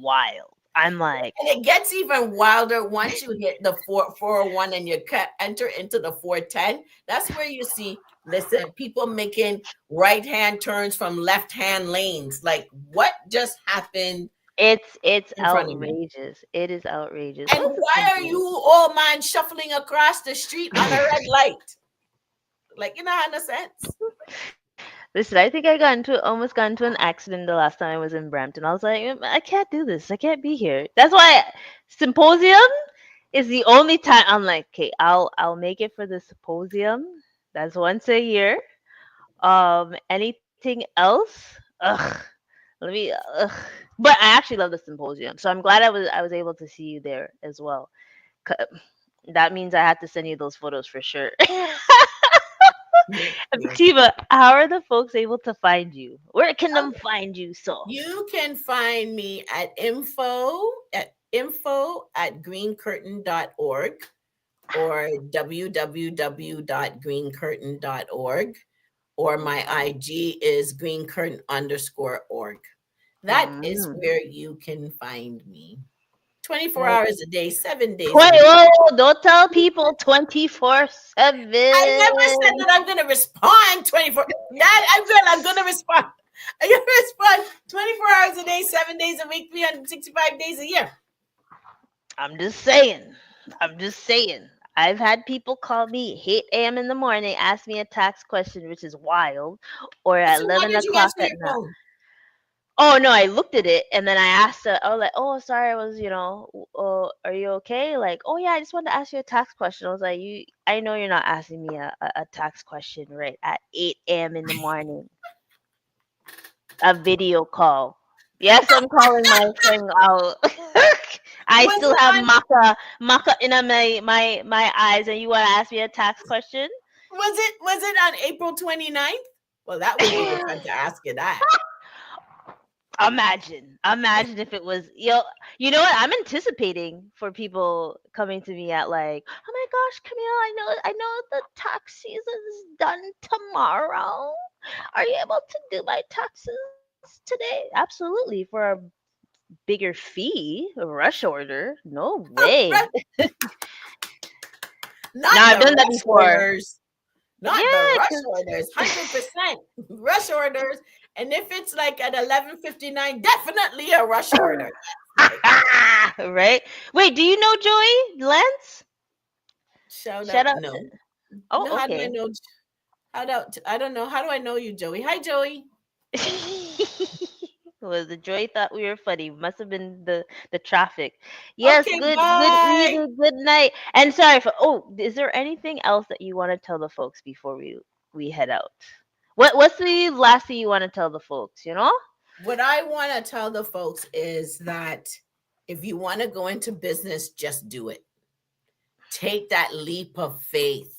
wild. I'm like, And it gets even wilder once you hit the 401 and you enter into the 410. That's where you see, listen, people making right-hand turns from left-hand lanes. Like, what just happened it's in front of me? outrageous. It is outrageous. And What's the why are thing? you, old man, shuffling across the street on a red light? Like, you know, in a sense. Listen, I think I almost got into an accident the last time I was in Brampton. I was like, I can't do this. I can't be here. That's why symposium is the only time I'm like, okay, I'll make it for the symposium. That's once a year. Anything else? Ugh. Let me. Ugh. But I actually love the symposium, so I'm glad I was able to see you there as well. That means I had to send you those photos for sure. Fatima, how are the folks able to find you? Where can them find you? So You can find me at info@greencurtain.org or www.greencurtain.org, or my IG is greencurtain_org. That is where you can find me. 24 hours a day, 7 days a week. Oh, don't tell people 24/7. I never said that I'm going to respond 24. I'm going to respond. I'm going to respond 24 hours a day, 7 days a week, 365 days a year. I'm just saying. I've had people call me 8 a.m. in the morning, ask me a tax question, which is wild, or at So why 11 did you o'clock answer at your night. phone? Oh no, I looked at it and then I asked her. I was like, "Oh, sorry, I was, are you okay?" Like, "Oh yeah, I just wanted to ask you a tax question." I was like, I know you're not asking me a tax question right at 8 a.m. in the morning. A video call. Yes, I'm calling my thing out. I Was still it have on maca in my eyes, and you want to ask me a tax question? was it on April 29th? Well, that would be the time to ask you that. Imagine if it was you know what? I'm anticipating for people coming to me at like, oh my gosh, Camille, I know the tax season is done tomorrow. Are you able to do my taxes today? Absolutely. For a bigger fee, a rush order. No way. No, Not I've the done that rush before. orders. Not the Yeah, rush cause orders. 100% rush orders. And if it's like at 11:59, definitely a rush order. Like, right. Wait, do you know Joey Lance? shout Shout out. out to. No. No, Oh, how do I okay. know? How do I don't know. How do I know you, Joey? Hi, Joey. Well, the Joy thought we were funny. Must have been the traffic. Yes, Okay, good bye. evening, good night. And sorry for is there anything else that you want to tell the folks before we head out? What's the last thing you want to tell the folks, you know? What I want to tell the folks is that if you want to go into business, just do it. Take that leap of faith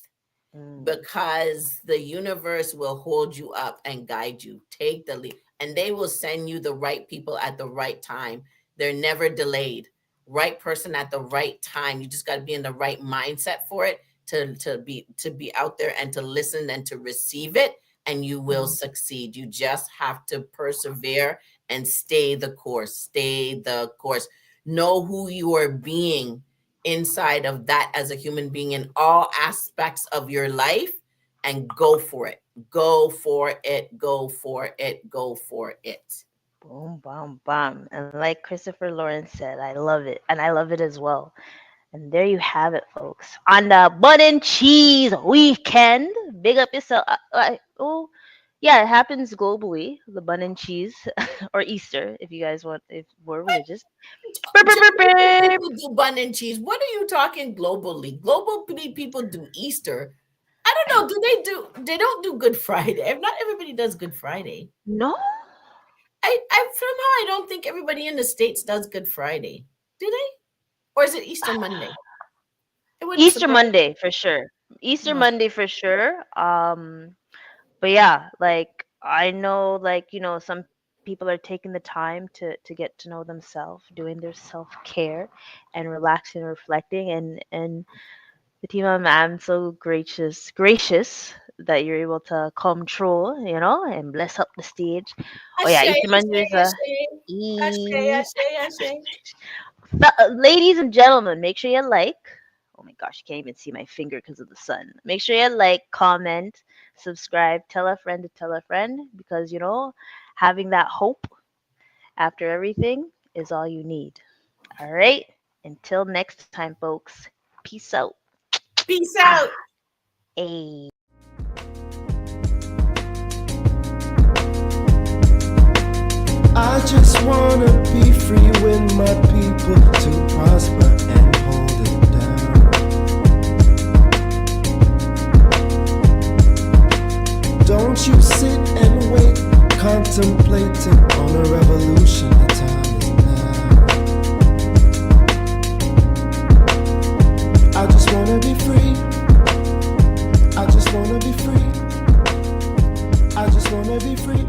Mm. because the universe will hold you up and guide you. Take the leap, and they will send you the right people at the right time. They're never delayed. Right person at the right time. You just got to be in the right mindset for it to be out there and to listen and to receive it, and you will succeed. You just have to persevere and stay the course. Stay the course. Know who you are being inside of that as a human being in all aspects of your life, and go for it. Go for it. Go for it. Go for it. Boom, bam, bam. And like Christopher Lawrence said, I love it. And I love it as well. And there you have it, folks. On the bun and cheese weekend. Big up yourself. Oh, yeah, it happens globally. The bun and cheese, or Easter, if you guys want, if we're religious. Burp, burp, burp, Jamaican burp. people do bun and cheese. What are you talking globally? Globally, people do Easter. I don't know. They don't do Good Friday. Not everybody does Good Friday. No, I somehow I don't think everybody in the States does Good Friday. Do they? Or is it Easter Monday? It wouldn't Easter surprise Monday for sure. Easter me. Monday for sure. But yeah, like I know, like some people are taking the time to get to know themselves, doing their self care, and relaxing, reflecting, and Fatima, I'm so gracious that you're able to come through, and bless up the stage. Oh yeah, Ashe, Easter Monday ashe, is a ashe, ashe, e. ashe, ashe. Ladies and gentlemen, make sure you like. Oh my gosh, you can't even see my finger because of the sun. Make sure you like, comment, subscribe, tell a friend to tell a friend because having that hope after everything is all you need. All right. Until next time, folks. Peace out. Peace Ah, out. a. I just wanna be free with my people to prosper and hold it down. Don't you sit and wait, contemplating on a revolution. The time is now. I just wanna be free. I just wanna be free. I just wanna be free.